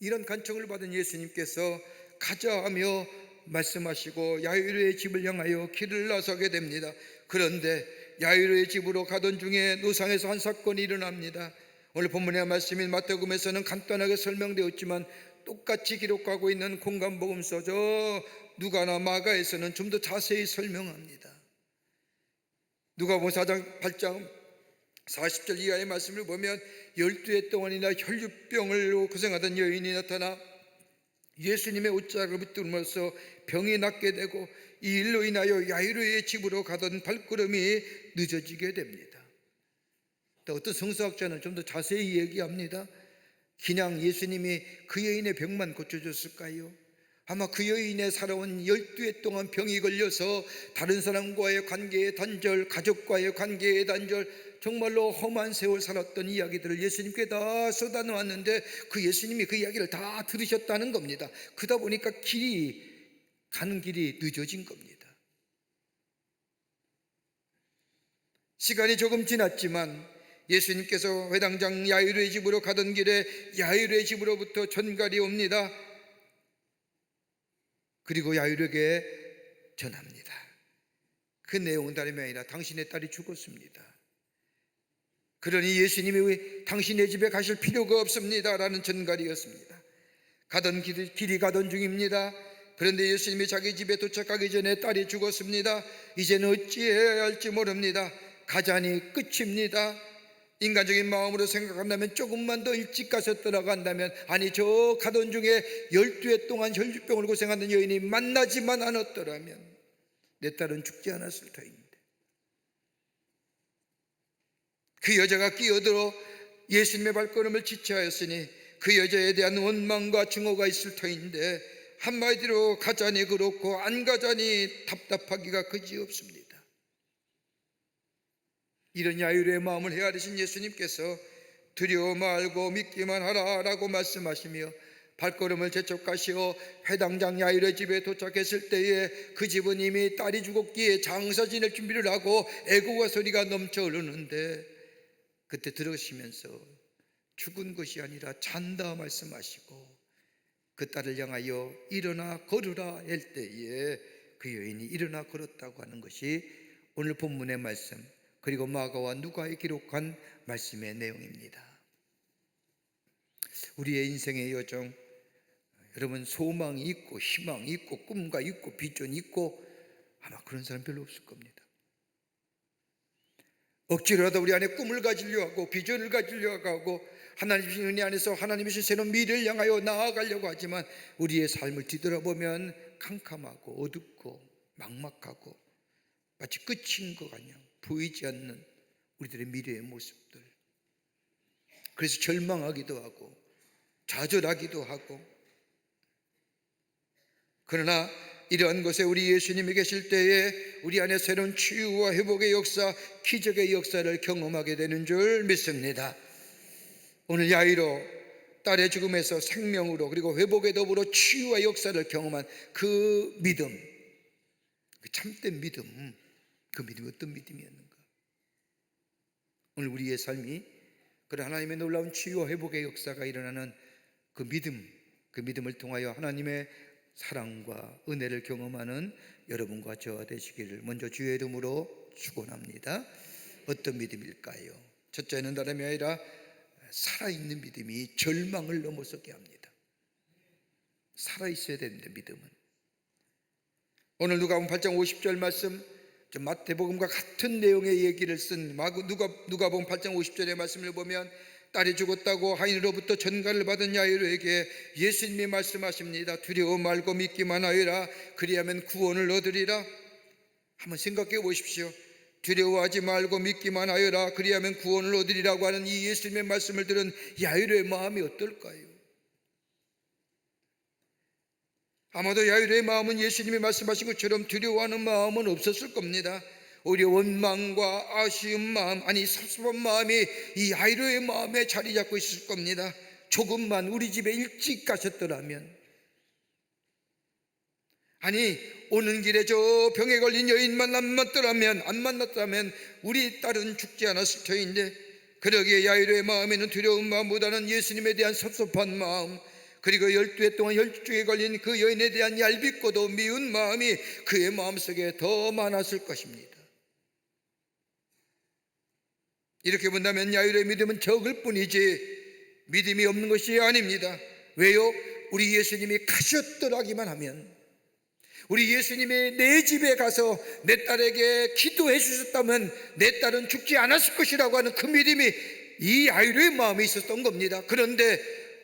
이런 간청을 받은 예수님께서 가자 하며 말씀하시고 야이로의 집을 향하여 길을 나서게 됩니다. 그런데 야이로의 집으로 가던 중에 노상에서 한 사건이 일어납니다. 오늘 본문의 말씀인 마태복음에서는 간단하게 설명되었지만 똑같이 기록하고 있는 공간복음서 저 누가나 마가에서는 좀 더 자세히 설명합니다. 누가복음 4장 8장 40절 이하의 말씀을 보면 12해 동안이나 혈류병으로 고생하던 여인이 나타나 예수님의 옷자락을 붙들면서 병이 낫게 되고 이 일로 인하여 야이로의 집으로 가던 발걸음이 늦어지게 됩니다. 또 어떤 성서학자는 좀 더 자세히 얘기합니다. 그냥 예수님이 그 여인의 병만 고쳐줬을까요? 아마 그 여인의 살아온 12해 동안 병이 걸려서 다른 사람과의 관계의 단절, 가족과의 관계의 단절, 정말로 험한 세월 살았던 이야기들을 예수님께 다 쏟아놓았는데 그 예수님이 그 이야기를 다 들으셨다는 겁니다. 그러다 보니까 가는 길이 늦어진 겁니다. 시간이 조금 지났지만 예수님께서 회당장 야이로의 집으로 가던 길에 야이로의 집으로부터 전갈이 옵니다. 그리고 야이로에게 전합니다. 그 내용은 다름이 아니라 당신의 딸이 죽었습니다. 그러니 예수님이 왜 당신의 집에 가실 필요가 없습니다 라는 전갈이었습니다. 가던 길이 가던 중입니다. 그런데 예수님이 자기 집에 도착하기 전에 딸이 죽었습니다. 이제는 어찌해야 할지 모릅니다. 가자니 끝입니다. 인간적인 마음으로 생각한다면 조금만 더 일찍 가서 들어간다면, 아니 저 가던 중에 12해 동안 혈류병을 고생하는 여인이 만나지만 않았더라면 내 딸은 죽지 않았을 터인데, 그 여자가 끼어들어 예수님의 발걸음을 지체하였으니 그 여자에 대한 원망과 증오가 있을 터인데 한마디로 가자니 그렇고 안 가자니 답답하기가 그지없습니다. 이런 야이로의 마음을 헤아리신 예수님께서 두려워 말고 믿기만 하라 라고 말씀하시며 발걸음을 재촉하시어 회당장 야이로의 집에 도착했을 때에 그 집은 이미 딸이 죽었기에 장사 지낼 준비를 하고 애고가 소리가 넘쳐 흐르는데, 그때 들으시면서 죽은 것이 아니라 잔다 말씀하시고 그 딸을 향하여 일어나 걸으라 할 때에 그 여인이 일어나 걸었다고 하는 것이 오늘 본문의 말씀, 그리고 마가와 누가에 기록한 말씀의 내용입니다. 우리의 인생의 여정, 여러분 소망이 있고 희망이 있고 꿈과 있고 비전이 있고 아마 그런 사람 별로 없을 겁니다. 억지로라도 우리 안에 꿈을 가지려 하고 비전을 가지려 하고 하나님의 은혜 안에서 하나님의 새로운 미래를 향하여 나아가려고 하지만 우리의 삶을 뒤돌아보면 캄캄하고 어둡고 막막하고 마치 끝인 것 같냐 보이지 않는 우리들의 미래의 모습들, 그래서 절망하기도 하고 좌절하기도 하고, 그러나 이러한 것에 우리 예수님이 계실 때에 우리 안에 새로운 치유와 회복의 역사, 기적의 역사를 경험하게 되는 줄 믿습니다. 오늘 야이로 딸의 죽음에서 생명으로 그리고 회복에 더불어 치유와 역사를 경험한 그 믿음, 그 참된 믿음, 그 믿음이 어떤 믿음이었는가? 오늘 우리의 삶이 그런 하나님의 놀라운 치유와 회복의 역사가 일어나는 그 믿음을 통하여 하나님의 사랑과 은혜를 경험하는 여러분과 저와 되시기를 먼저 주의 이름으로 축원합니다. 어떤 믿음일까요? 첫째는 다름이 아니라 살아있는 믿음이 절망을 넘어서게 합니다. 살아있어야 되는데 믿음은. 오늘 누가복음 8장 50절 말씀, 마태복음과 같은 내용의 얘기를 쓴 누가복음 8장 50절의 말씀을 보면 딸이 죽었다고 하인으로부터 전갈을 받은 야이로에게 예수님이 말씀하십니다. 두려워 말고 믿기만 하여라. 그리하면 구원을 얻으리라. 한번 생각해 보십시오. 두려워하지 말고 믿기만 하여라. 그리하면 구원을 얻으리라고 하는 이 예수님의 말씀을 들은 야이로의 마음이 어떨까요? 아마도 야이로의 마음은 예수님이 말씀하신 것처럼 두려워하는 마음은 없었을 겁니다. 오히려 원망과 아쉬운 마음, 아니 섭섭한 마음이 이 야이로의 마음에 자리 잡고 있을 겁니다. 조금만 우리 집에 일찍 가셨더라면, 아니 오는 길에 저 병에 걸린 여인만 안 만났더라면 우리 딸은 죽지 않았을 터인데, 그러기에 야이로의 마음에는 두려운 마음보다는 예수님에 대한 섭섭한 마음, 그리고 12해 동안 혈중에 걸린 그 여인에 대한 얄밉고도 미운 마음이 그의 마음속에 더 많았을 것입니다. 이렇게 본다면 야이로의 믿음은 적을 뿐이지 믿음이 없는 것이 아닙니다. 왜요? 우리 예수님이 가셨더라기만 하면, 우리 예수님이 내 집에 가서 내 딸에게 기도해 주셨다면 내 딸은 죽지 않았을 것이라고 하는 그 믿음이 이 야이로의 마음에 있었던 겁니다. 그런데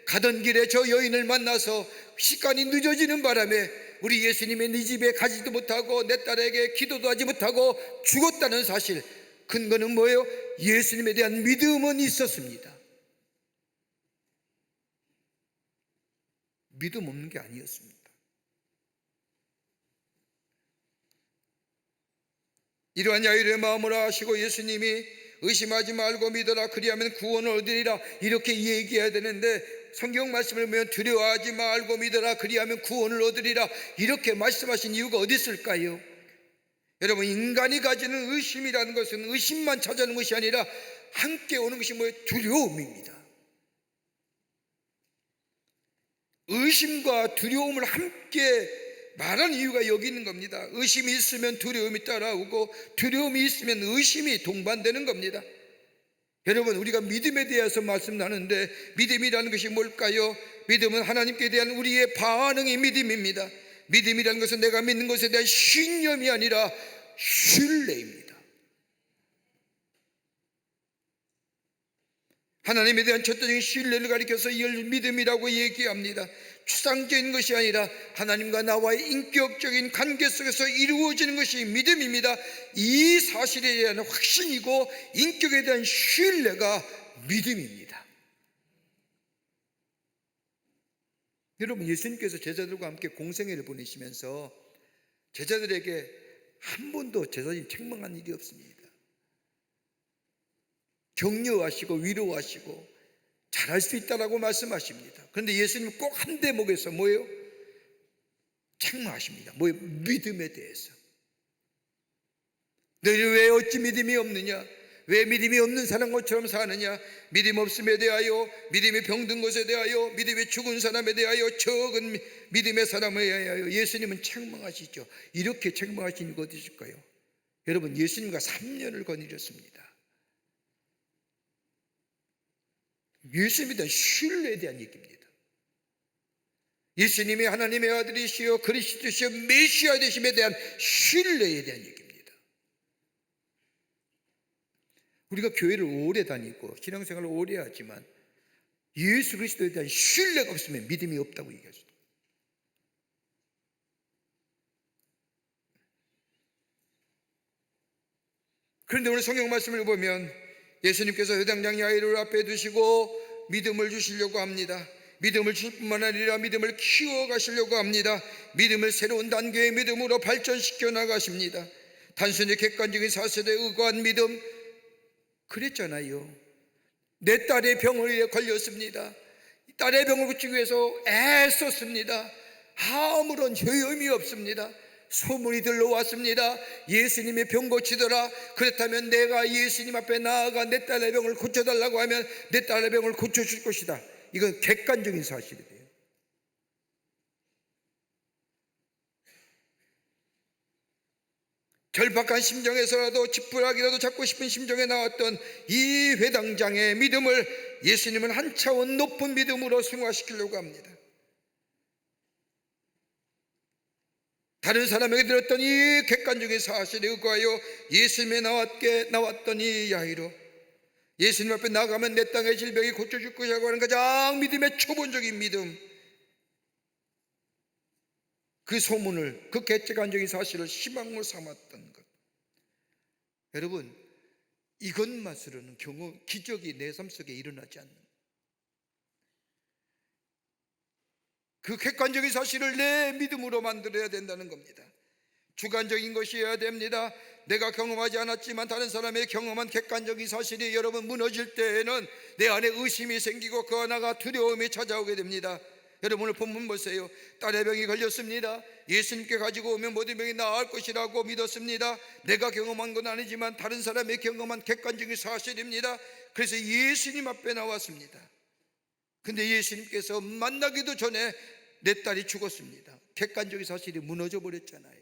가던 길에 저 여인을 만나서 시간이 늦어지는 바람에 우리 예수님이 네 집에 가지도 못하고 내 딸에게 기도도 하지 못하고 죽었다는 사실, 근거는 뭐예요? 예수님에 대한 믿음은 있었습니다. 믿음 없는 게 아니었습니다. 이러한 야이로의 마음을 아시고 예수님이 의심하지 말고 믿어라, 그리하면 구원을 얻으리라, 이렇게 얘기해야 되는데 성경 말씀을 보면 두려워하지 말고 믿어라, 그리하면 구원을 얻으리라, 이렇게 말씀하신 이유가 어디 있을까요? 여러분, 인간이 가지는 의심이라는 것은 의심만 찾아오는 것이 아니라 함께 오는 것이 뭐예요? 두려움입니다. 의심과 두려움을 함께 말한 이유가 여기 있는 겁니다. 의심이 있으면 두려움이 따라오고 두려움이 있으면 의심이 동반되는 겁니다. 여러분, 우리가 믿음에 대해서 말씀 나누는데 믿음이라는 것이 뭘까요? 믿음은 하나님께 대한 우리의 반응이 믿음입니다. 믿음이라는 것은 내가 믿는 것에 대한 신념이 아니라 신뢰입니다. 하나님에 대한 절대적인 신뢰를 가리켜서 이걸 믿음이라고 얘기합니다. 추상적인 것이 아니라 하나님과 나와의 인격적인 관계 속에서 이루어지는 것이 믿음입니다. 이 사실에 대한 확신이고 인격에 대한 신뢰가 믿음입니다. 여러분, 예수님께서 제자들과 함께 공생애를 보내시면서 제자들에게 한 번도 제자님 책망한 일이 없습니다. 격려하시고 위로하시고 잘할 수 있다라고 말씀하십니다. 그런데 예수님은 꼭 한 대목에서 뭐예요? 책망하십니다. 뭐예요? 믿음에 대해서. 너희 왜 어찌 믿음이 없느냐? 왜 믿음이 없는 사람처럼 사느냐? 믿음 없음에 대하여, 믿음이 병든 것에 대하여, 믿음이 죽은 사람에 대하여, 적은 믿음의 사람에 대하여 예수님은 책망하시죠. 이렇게 책망하신 이유가 어디 있을까요? 여러분, 예수님과 3년을 거느렸습니다. 예수님에 대한 신뢰에 대한 얘기입니다. 예수님이 하나님의 아들이시여 그리스도시여 메시아 되심에 대한 신뢰에 대한 얘기입니다. 우리가 교회를 오래 다니고 신앙생활을 오래 하지만 예수 그리스도에 대한 신뢰가 없으면 믿음이 없다고 얘기하죠. 그런데 오늘 성경 말씀을 보면 예수님께서 회당장 야이로를 앞에 두시고 믿음을 주시려고 합니다. 믿음을 줄 뿐만 아니라 믿음을 키워가시려고 합니다. 믿음을 새로운 단계의 믿음으로 발전시켜 나가십니다. 단순히 객관적인 사실에 의거한 믿음, 그랬잖아요. 내 딸의 병에 걸렸습니다. 딸의 병을 고치기 위해서 애썼습니다. 아무런 효험이 없습니다. 소문이 들러왔습니다. 예수님이 병 고치더라. 그렇다면 내가 예수님 앞에 나아가 내 딸의 병을 고쳐달라고 하면 내 딸의 병을 고쳐줄 것이다. 이건 객관적인 사실이에요. 절박한 심정에서라도 지푸라기라도 잡고 싶은 심정에 나왔던 이 회당장의 믿음을 예수님은 한 차원 높은 믿음으로 승화시키려고 합니다. 다른 사람에게 들었던 이 객관적인 사실에 의거하여 예수님에 나왔던 이 야이로, 예수님 앞에 나가면 내 땅의 질병이 고쳐줄 것이라고 하는 가장 믿음의 초본적인 믿음, 그 소문을, 그 객관적인 사실을 희망으로 삼았던 것. 여러분, 이것만으로는 기적이 내 삶 속에 일어나지 않는, 그 객관적인 사실을 내 믿음으로 만들어야 된다는 겁니다. 주관적인 것이어야 됩니다. 내가 경험하지 않았지만 다른 사람의 경험한 객관적인 사실이 여러분 무너질 때에는 내 안에 의심이 생기고 그 하나가 두려움이 찾아오게 됩니다. 여러분 오늘 본문 보세요. 딸의 병이 걸렸습니다. 예수님께 가지고 오면 모든 병이 나을 것이라고 믿었습니다. 내가 경험한 건 아니지만 다른 사람이 경험한 객관적인 사실입니다. 그래서 예수님 앞에 나왔습니다. 근데 예수님께서 만나기도 전에 내 딸이 죽었습니다. 객관적인 사실이 무너져 버렸잖아요.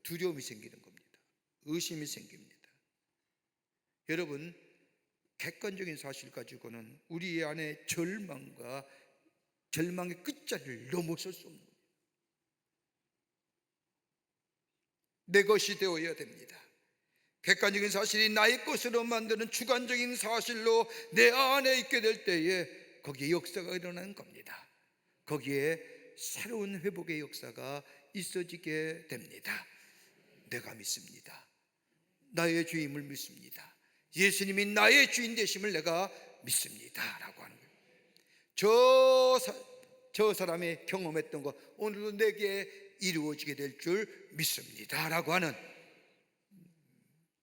두려움이 생기는 겁니다. 의심이 생깁니다. 여러분, 객관적인 사실 가지고는 우리 안에 절망과 절망의 끝자리를 넘어설 수 없는 거예요. 내 것이 되어야 됩니다. 객관적인 사실이 나의 것으로 만드는 주관적인 사실로 내 안에 있게 될 때에 거기에 역사가 일어나는 겁니다. 거기에 새로운 회복의 역사가 있어지게 됩니다. 내가 믿습니다. 나의 주임을 믿습니다. 예수님이 나의 주인 되심을 내가 믿습니다 라고 하는 거예요. 저 사람이 경험했던 것 오늘도 내게 이루어지게 될 줄 믿습니다 라고 하는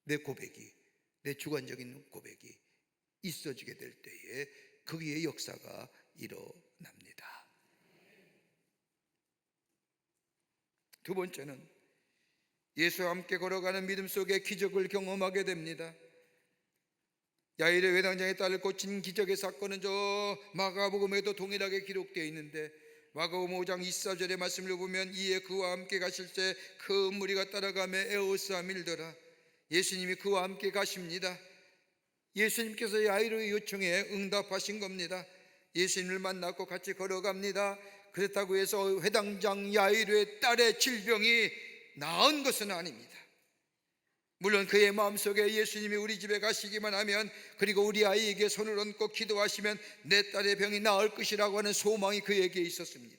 내 고백이, 내 주관적인 고백이 있어지게 될 때에 거기에 역사가 일어납니다. 두 번째는 예수와 함께 걸어가는 믿음 속에 기적을 경험하게 됩니다. 야이르 회당장의 딸을 고친 기적의 사건은 저 마가복음에도 동일하게 기록되어 있는데 마가복음 5장 24절의 말씀을 보면 이에 그와 함께 가실 때 큰 무리가 따라가며 에오스와 밀더라. 예수님이 그와 함께 가십니다. 예수님께서 야이르의 요청에 응답하신 겁니다. 예수님을 만났고 같이 걸어갑니다. 그렇다고 해서 회당장 야이르의 딸의 질병이 나은 것은 아닙니다. 물론 그의 마음속에 예수님이 우리 집에 가시기만 하면 그리고 우리 아이에게 손을 얹고 기도하시면 내 딸의 병이 나을 것이라고 하는 소망이 그에게 있었습니다.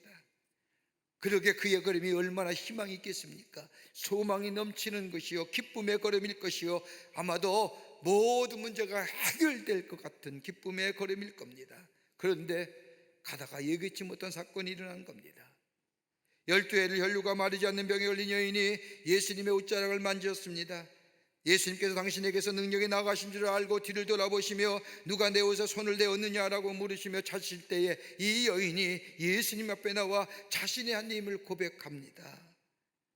그러게 그의 걸음이 얼마나 희망이 있겠습니까? 소망이 넘치는 것이요 기쁨의 걸음일 것이요 아마도 모든 문제가 해결될 것 같은 기쁨의 걸음일 겁니다. 그런데 가다가 예기치 못한 사건이 일어난 겁니다. 12해를 혈류가 마르지 않는 병에 걸린 여인이 예수님의 옷자락을 만졌습니다. 예수님께서 당신에게서 능력이 나가신 줄 알고 뒤를 돌아보시며 누가 내 옷에 손을 대었느냐라고 물으시며 찾으실 때에 이 여인이 예수님 앞에 나와 자신의 한 힘을 고백합니다.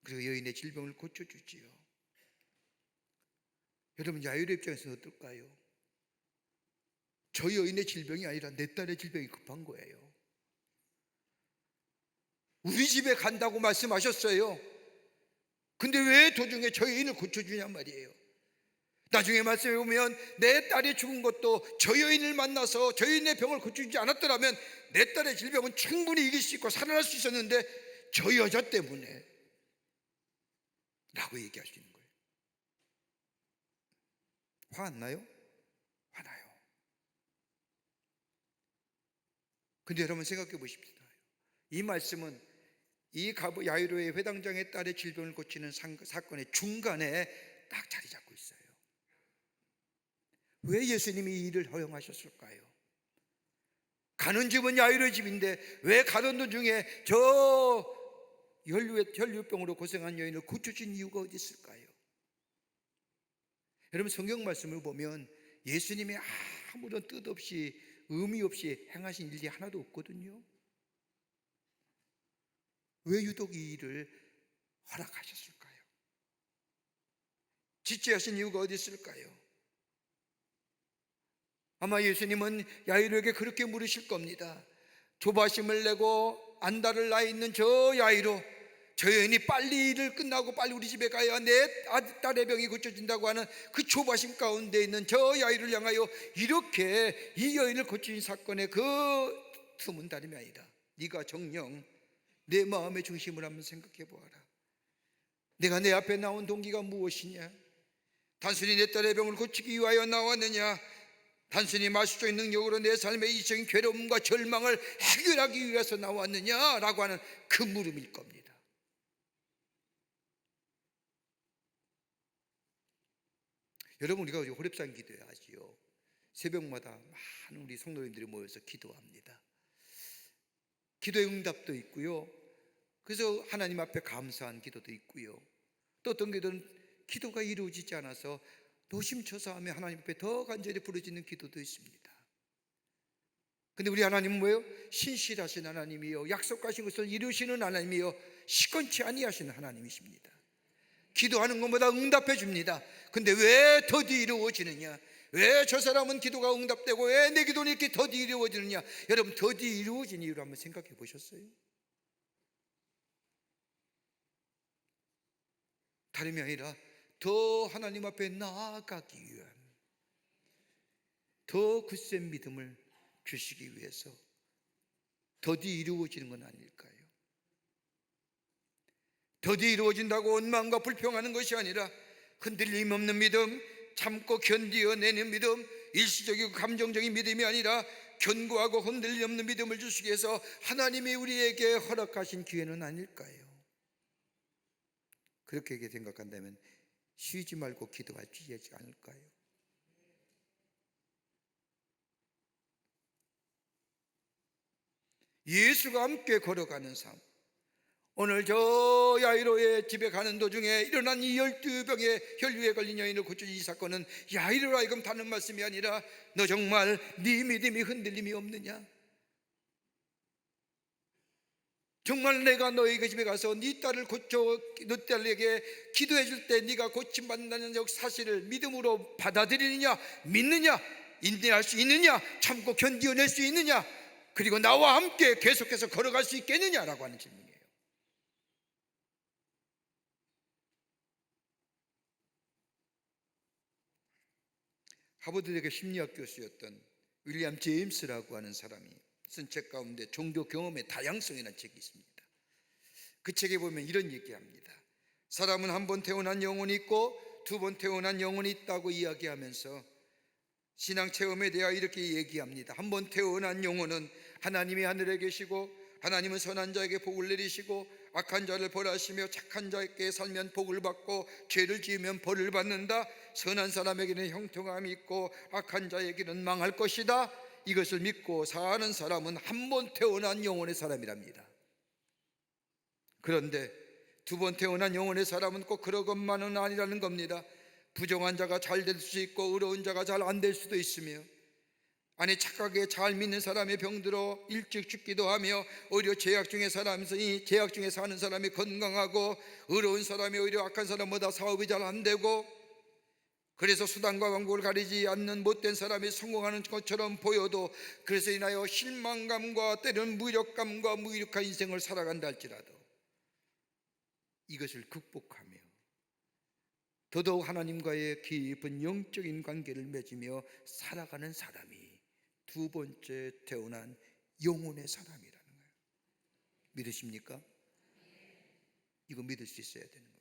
그리고 여인의 질병을 고쳐주지요. 여러분 야이르 입장에서는 어떨까요? 저 여인의 질병이 아니라 내 딸의 질병이 급한 거예요. 우리 집에 간다고 말씀하셨어요. 근데 왜 도중에 저 여인을 고쳐주냐 말이에요. 나중에 말씀해 보면 내 딸이 죽은 것도 저 여인을 만나서 저 여인의 병을 고쳐주지 않았더라면 내 딸의 질병은 충분히 이길 수 있고 살아날 수 있었는데 저 여자 때문에 라고 얘기하시는 거예요. 화 안 나요? 화나요. 근데 여러분 생각해 보십시다. 이 말씀은 이 야이로의 회당장의 딸의 질병을 고치는 사건의 중간에 딱 자리 잡고 있어요. 왜 예수님이 이 일을 허용하셨을까요? 가는 집은 야이로의 집인데 왜 가던 도중에 저 혈류병으로 고생한 여인을 고쳐준 이유가 어디 있을까요? 여러분 성경 말씀을 보면 예수님이 아무런 뜻 없이 의미 없이 행하신 일이 하나도 없거든요. 왜 유독 이 일을 허락하셨을까요? 지체하신 이유가 어디 있을까요? 아마 예수님은 야이로에게 그렇게 물으실 겁니다. 조바심을 내고 안달을 나 있는 저 야이로, 저 여인이 빨리 일을 끝나고 빨리 우리 집에 가야 내 딸의 병이 고쳐진다고 하는 그 조바심 가운데 있는 저 야이로를 향하여 이렇게 이 여인을 고친 사건의 그 틈은 다름이 아니다. 네가 정녕 내 마음의 중심을 한번 생각해 보아라. 내가 내 앞에 나온 동기가 무엇이냐? 단순히 내 딸의 병을 고치기 위하여 나왔느냐? 단순히 마술적인 능력으로 내 삶의 이적인 괴로움과 절망을 해결하기 위해서 나왔느냐라고 하는 그 물음일 겁니다. 여러분 우리가 호렙산 기도하지요. 새벽마다 많은 우리 성도님들이 모여서 기도합니다. 기도의 응답도 있고요. 그래서 하나님 앞에 감사한 기도도 있고요. 또 어떤 기도는 기도가 이루어지지 않아서 노심초사하며 하나님 앞에 더 간절히 부르짖는 기도도 있습니다. 근데 우리 하나님은 뭐예요? 신실하신 하나님이요, 약속하신 것을 이루시는 하나님이요, 시건치 아니하시는 하나님이십니다. 기도하는 것보다 응답해 줍니다. 근데 왜 더디 이루어지느냐? 왜 저 사람은 기도가 응답되고 왜 내 기도는 이렇게 더디 이루어지느냐? 여러분, 더디 이루어진 이유를 한번 생각해 보셨어요? 다름이 아니라 더 하나님 앞에 나아가기 위한, 더 굳센 믿음을 주시기 위해서 더디 이루어지는 건 아닐까요? 더디 이루어진다고 원망과 불평하는 것이 아니라 흔들림 없는 믿음, 참고 견디어내는 믿음, 일시적이고 감정적인 믿음이 아니라 견고하고 흔들림 없는 믿음을 주시기 위해서 하나님이 우리에게 허락하신 기회는 아닐까요? 그렇게 생각한다면 쉬지 말고 기도할 수 있지 않을까요? 예수가 함께 걸어가는 삶. 오늘 저 야이로의 집에 가는 도중에 일어난 이 12병의 혈류에 걸린 여인을 고쳐준 이 사건은 야이로라 하여금 다른 말씀이 아니라 너 정말 네 믿음이 흔들림이 없느냐? 정말 내가 너희 집에 가서 네 딸을 고쳐, 너 딸에게 기도해 줄 때 네가 고침받는다는 사실을 믿음으로 받아들이느냐, 믿느냐, 인내할 수 있느냐, 참고 견디어낼 수 있느냐, 그리고 나와 함께 계속해서 걸어갈 수 있겠느냐라고 하는 질문이에요. 하버드 대学심리학 교수였던 윌리엄 제임스라고 하는 사람이 쓴 책 가운데 종교 경험의 다양성이라는 책이 있습니다. 그 책에 보면 이런 얘기합니다. 사람은 한 번 태어난 영혼이 있고 두 번 태어난 영혼이 있다고 이야기하면서 신앙 체험에 대하여 이렇게 얘기합니다. 한 번 태어난 영혼은 하나님이 하늘에 계시고 하나님은 선한 자에게 복을 내리시고 악한 자를 벌하시며 착한 자에게 살면 복을 받고 죄를 지으면 벌을 받는다. 선한 사람에게는 형통함이 있고 악한 자에게는 망할 것이다. 이것을 믿고 사는 사람은 한 번 태어난 영혼의 사람이랍니다. 그런데 두 번 태어난 영혼의 사람은 꼭 그런 것만은 아니라는 겁니다. 부정한 자가 잘 될 수 있고 의로운 자가 잘 안 될 수도 있으며, 아니 착하게 잘 믿는 사람의 병들어 일찍 죽기도 하며, 오히려 죄악 중에 사는 사람이 건강하고 의로운 사람이 오히려 악한 사람보다 사업이 잘 안 되고, 그래서 수단과 방법을 가리지 않는 못된 사람이 성공하는 것처럼 보여도 그래서 인하여 실망감과 때로는 무력감과 무기력한 인생을 살아간다 할지라도 이것을 극복하며 더더욱 하나님과의 깊은 영적인 관계를 맺으며 살아가는 사람이 두 번째 태어난 영혼의 사람이라는 거예요. 믿으십니까? 이거 믿을 수 있어야 되는 겁니다.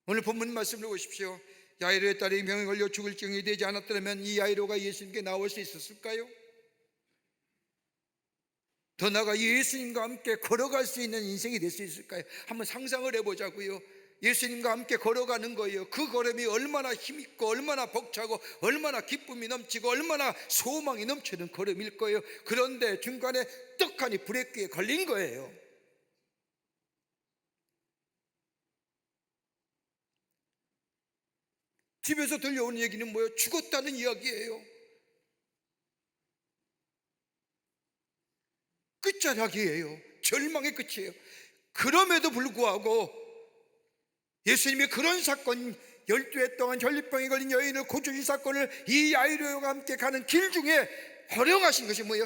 오늘 본문 말씀을 보십시오. 야이로의 딸이 병에 걸려 죽을 경이 되지 않았더라면 이 야이로가 예수님께 나올 수 있었을까요? 더 나아가 예수님과 함께 걸어갈 수 있는 인생이 될 수 있을까요? 한번 상상을 해보자고요. 예수님과 함께 걸어가는 거예요. 그 걸음이 얼마나 힘있고 얼마나 벅차고 얼마나 기쁨이 넘치고 얼마나 소망이 넘치는 걸음일 거예요. 그런데 중간에 떡하니 브레이크에 걸린 거예요. 집에서 들려오는 얘기는 뭐예요? 죽었다는 이야기예요. 끝자락이에요. 절망의 끝이에요. 그럼에도 불구하고 예수님이 그런 사건, 12해 동안 전립병에 걸린 여인을 고쳐준 사건을 이 야이로와 함께 가는 길 중에 허용하신 것이 뭐예요?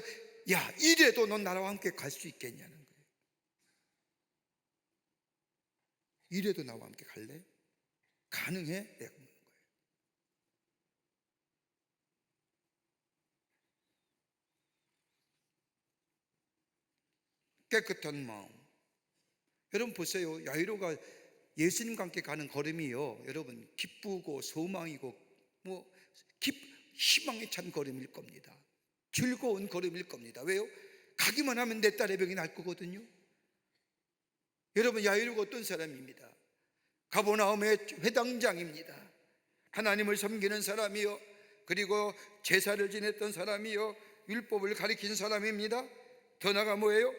야, 이래도 넌 나와 함께 갈 수 있겠냐는 거예요. 이래도 나와 함께 갈래? 가능해? 내가 묻는 거예요. 깨끗한 마음. 여러분 보세요. 야이로가 예수님과 함께 가는 걸음이요, 여러분 기쁘고 소망이고 희망에 찬 걸음일 겁니다. 즐거운 걸음일 겁니다. 왜요? 가기만 하면 내 딸의 병이 날 거거든요. 여러분, 야이로가 어떤 사람입니다. 가버나움의 회당장입니다. 하나님을 섬기는 사람이요, 그리고 제사를 지냈던 사람이요, 율법을 가리킨 사람입니다. 더 나아가 뭐예요?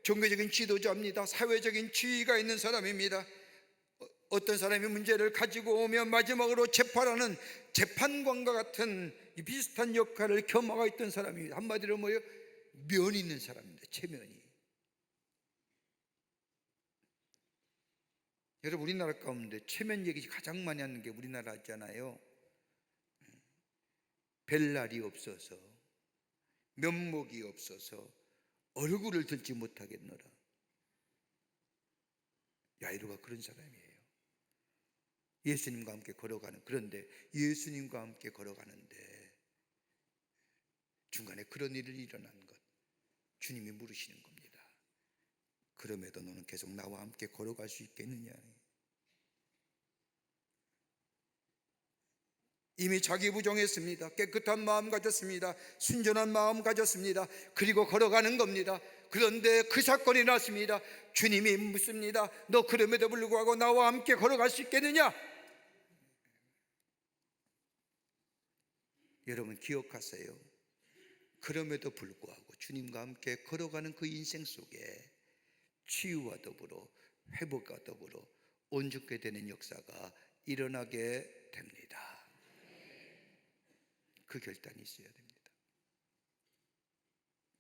종교적인 지도자입니다. 사회적인 지위가 있는 사람입니다. 어떤 사람이 문제를 가지고 오면 마지막으로 재판하는 재판관과 같은 이 비슷한 역할을 겸하고 있던 사람입니다. 한마디로 뭐예요? 면이 있는 사람입니다. 체면이. 여러분, 우리나라 가운데 체면 얘기 가장 많이 하는 게 우리나라잖아요. 벨날이 없어서, 면목이 없어서 얼굴을 들지 못하겠노라. 야이로가 그런 사람이에요. 예수님과 함께 걸어가는, 그런데 예수님과 함께 걸어가는데 중간에 그런 일이 일어난 것, 주님이 물으시는 겁니다. 그럼에도 너는 계속 나와 함께 걸어갈 수 있겠느냐? 이미 자기 부정했습니다. 깨끗한 마음 가졌습니다. 순전한 마음 가졌습니다. 그리고 걸어가는 겁니다. 그런데 그 사건이 났습니다. 주님이 묻습니다. 너 그럼에도 불구하고 나와 함께 걸어갈 수 있겠느냐? 여러분 기억하세요. 그럼에도 불구하고 주님과 함께 걸어가는 그 인생 속에 치유와 더불어 회복과 더불어 온전케 되는 역사가 일어나게 됩니다. 그 결단이 있어야 됩니다.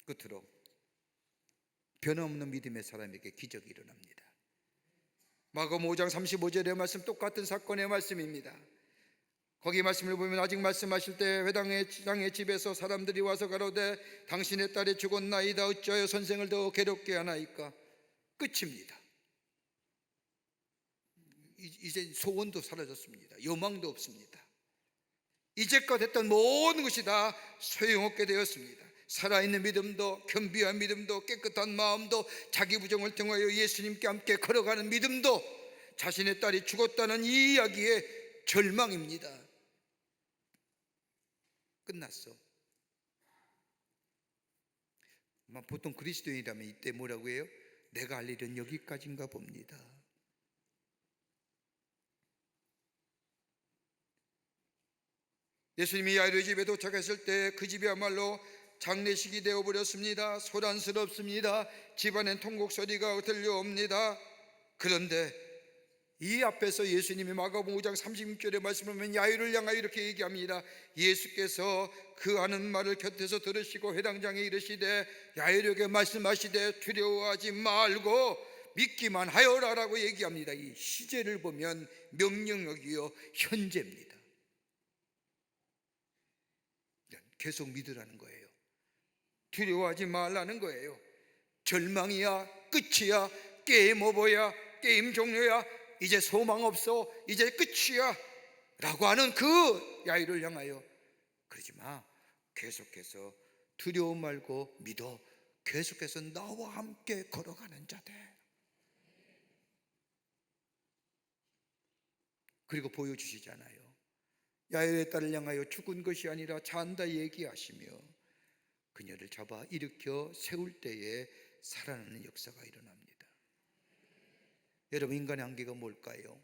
끝으로 변함없는 믿음의 사람에게 기적이 일어납니다. 마가복음 5장 35절의 말씀, 똑같은 사건의 말씀입니다. 거기 말씀을 보면 아직 말씀하실 때 회당의 집에서 사람들이 와서 가로되 당신의 딸이 죽었나이다. 어찌하여 선생을 더 괴롭게 하나이까? 끝입니다. 이제 소원도 사라졌습니다. 요망도 없습니다. 이제껏 했던 모든 것이 다 소용없게 되었습니다. 살아있는 믿음도, 겸비한 믿음도, 깨끗한 마음도, 자기 부정을 통하여 예수님께 함께 걸어가는 믿음도, 자신의 딸이 죽었다는 이 이야기의 절망입니다. 끝났어. 보통 그리스도인이라면 이때 뭐라고 해요? 내가 할 일은 여기까지인가 봅니다. 예수님이 야이로의 집에 도착했을 때 그 집이야말로 장례식이 되어버렸습니다. 소란스럽습니다. 집안엔 통곡 소리가 들려옵니다. 그런데 이 앞에서 예수님이 마가복음 5장 36절의 말씀을 보면 야이로를 향하여 이렇게 얘기합니다. 예수께서 그 하는 말을 곁에서 들으시고 회당장에 이르시되 야이로에게 말씀하시되 두려워하지 말고 믿기만 하여라라고 얘기합니다. 이 시제를 보면 명령어이요 현재입니다. 계속 믿으라는 거예요. 두려워하지 말라는 거예요. 절망이야, 끝이야, 게임 오버야, 게임 종료야, 이제 소망 없어, 이제 끝이야 라고 하는 그 야이를 향하여 그러지 마. 계속해서 두려워 말고 믿어. 계속해서 나와 함께 걸어가는 자들. 그리고 보여주시잖아요. 야이로의 딸을 향하여 죽은 것이 아니라 잔다 얘기하시며 그녀를 잡아 일으켜 세울 때에 살아나는 역사가 일어납니다. 여러분, 인간의 한계가 뭘까요?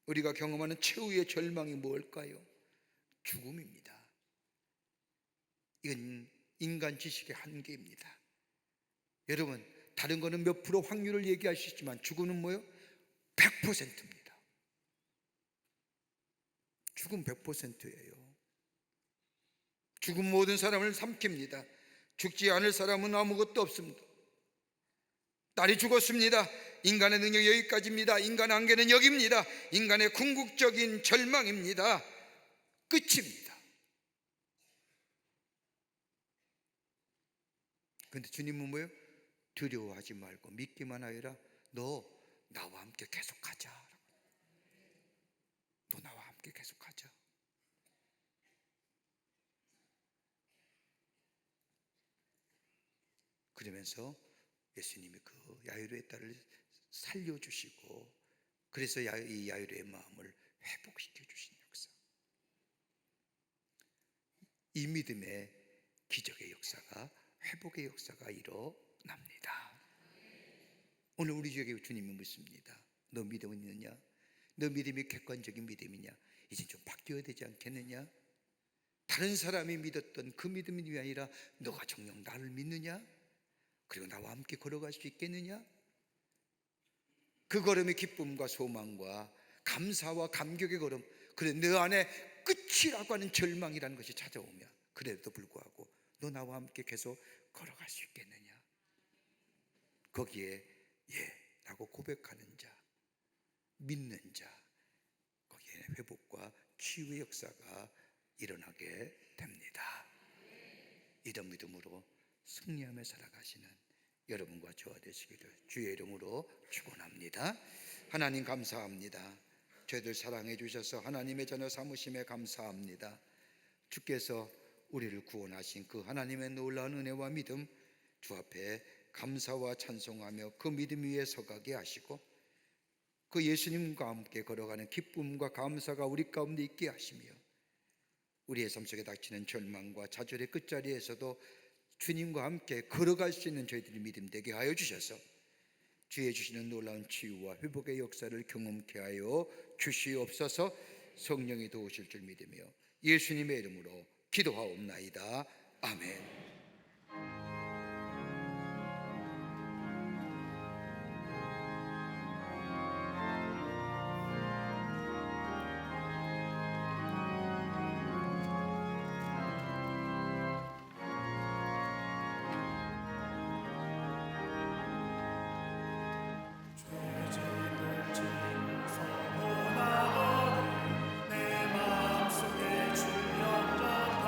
우리가 경험하는 최후의 절망이 뭘까요? 죽음입니다. 이건 인간 지식의 한계입니다. 여러분, 다른 거는 몇 프로 확률을 얘기할 수 있지만 죽음은 뭐예요? 100%입니다. 죽음 100%예요. 죽은 모든 사람을 삼킵니다. 죽지 않을 사람은 아무것도 없습니다. 딸이 죽었습니다. 인간의 능력이 여기까지입니다. 인간의 한계는 여기입니다. 인간의 궁극적인 절망입니다. 끝입니다. 그런데 주님은 뭐예요? 두려워하지 말고 믿기만 하여라. 너 나와 함께 계속하자. 너 나와 함께 계속하자. 그러면서 예수님이 그 야이로의 딸을 살려주시고 그래서 이 야이로의 마음을 회복시켜 주신 역사. 이 믿음의 기적의 역사가, 회복의 역사가 일어납니다. 오늘 우리 주에게 주님이 묻습니다. 너 믿음은 있느냐? 너 믿음이 객관적인 믿음이냐? 이제 좀 바뀌어야 되지 않겠느냐? 다른 사람이 믿었던 그 믿음이 아니라 너가 정녕 나를 믿느냐? 그리고 나와 함께 걸어갈 수 있겠느냐? 그 걸음이 기쁨과 소망과 감사와 감격의 걸음, 그래 너 안에 끝이라고 하는 절망이라는 것이 찾아오면 그래도 불구하고 너 나와 함께 계속 걸어갈 수 있겠느냐? 거기에 예 라고 고백하는 자, 믿는 자, 거기에 회복과 치유의 역사가 일어나게 됩니다. 이런 믿음으로 승리하며 살아가시는 여러분과 저와 되시기를 주의 이름으로 축원합니다. 하나님 감사합니다. 저희들 사랑해 주셔서 하나님의 자녀 삼으심에 감사합니다. 주께서 우리를 구원하신 그 하나님의 놀라운 은혜와 믿음, 주 앞에 감사와 찬송하며 그 믿음 위에 서가게 하시고 그 예수님과 함께 걸어가는 기쁨과 감사가 우리 가운데 있게 하시며 우리의 삶 속에 닥치는 절망과 좌절의 끝자리에서도 주님과 함께 걸어갈 수 있는 저희들의 믿음 되게 하여 주셔서 주의 주시는 놀라운 치유와 회복의 역사를 경험케 하여 주시옵소서. 성령이 도우실 줄 믿으며 예수님의 이름으로 기도하옵나이다. 아멘. 내 마음속에 주 영접하며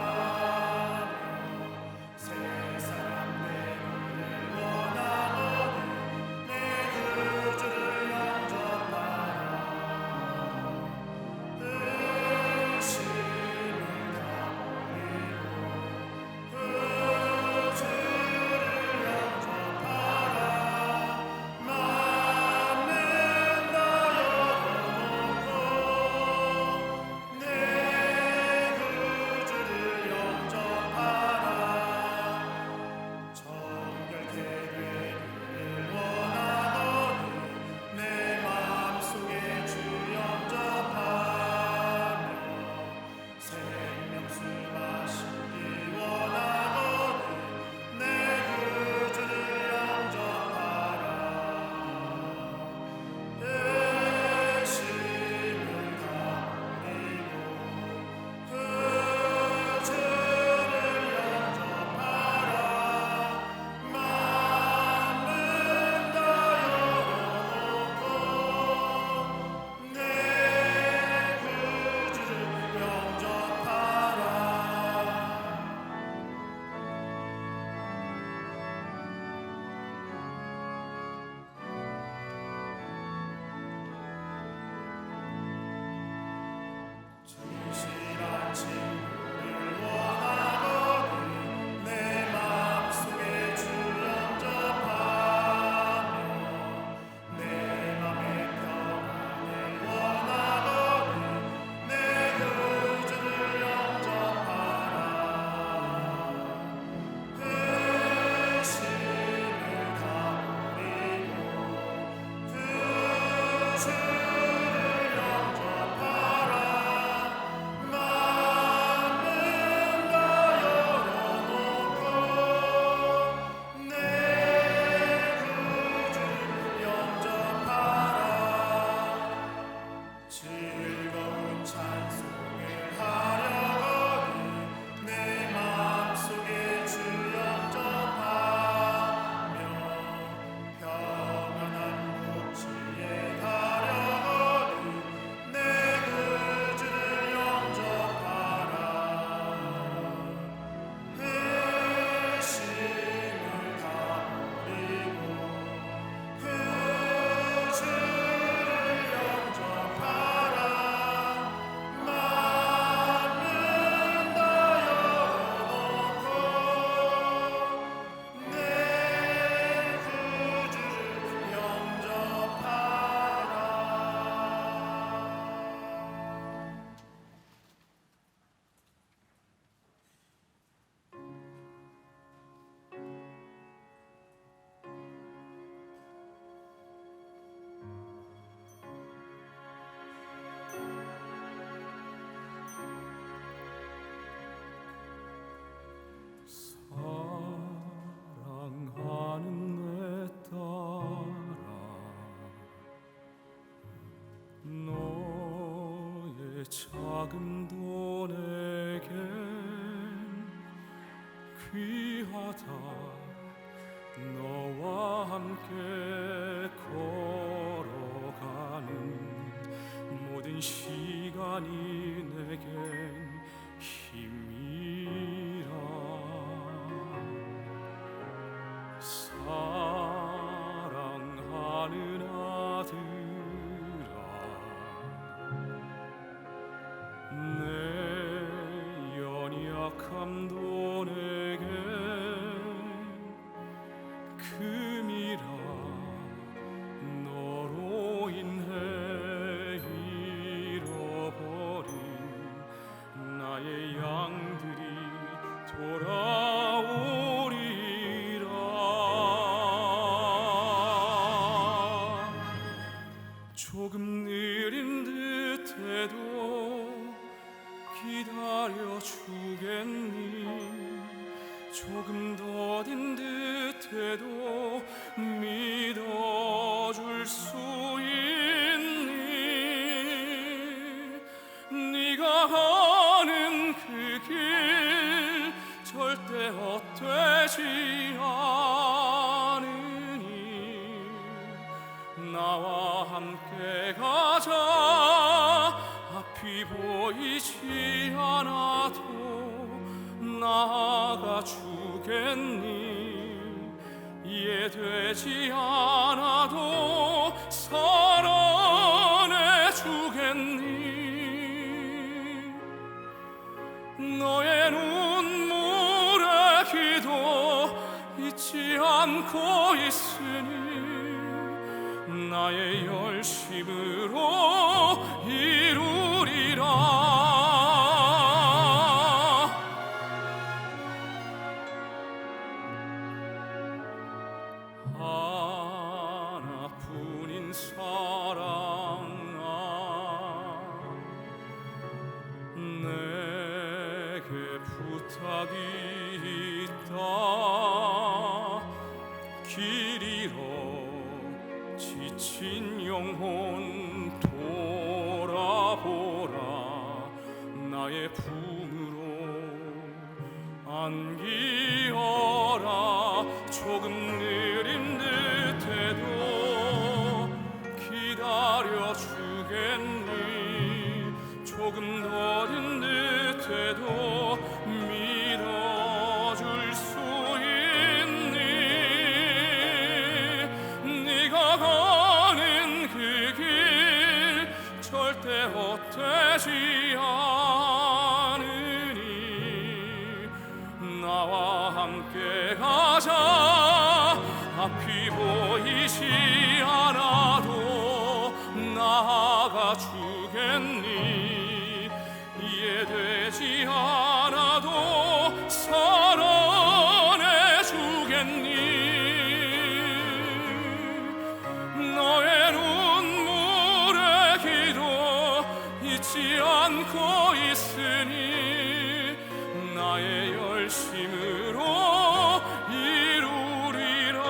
자금도 내겐 귀하다. 너와 함께 걸어가는 모든 시간이 내겐 힘이라. 사랑하는 아들아, 내 연약함도 내겐 금이라. 너로 인해 잃어버린 나의 양들이 돌아오리라. 조금 느린 듯해도 기다려 주겠니? 조금 더딘 듯해도 믿어줄 수 있니? 네가 가는 그 길 절대 헛되지 않으니 나와 함께 가자. 앞이 보이지 않아도 나아가 주겠니? 이해되지 않아도 사랑해 주겠니? 너의 눈물의 기도 잊지 않고 있으니 나의 열심으로 이루리라. 하나뿐인 사랑아, 내게 부탁이 있다. 길 잃어 지친 영혼 돌아보라. 나의 품으로 안기어라. 조금 느린 듯해도 기다려 주겠니? 조금 더딘 듯해도 믿어줄 수 있니? 네가 가는 그 길 절대 헛되지 않으니 나와 함께 가자. 앞이 보이지 않아도 나아가 주겠니? 이해되지 않아도 사랑해 주겠니? 너의 눈물의 기도 잊지 않고 있으니 나의 열심으로 이루리라.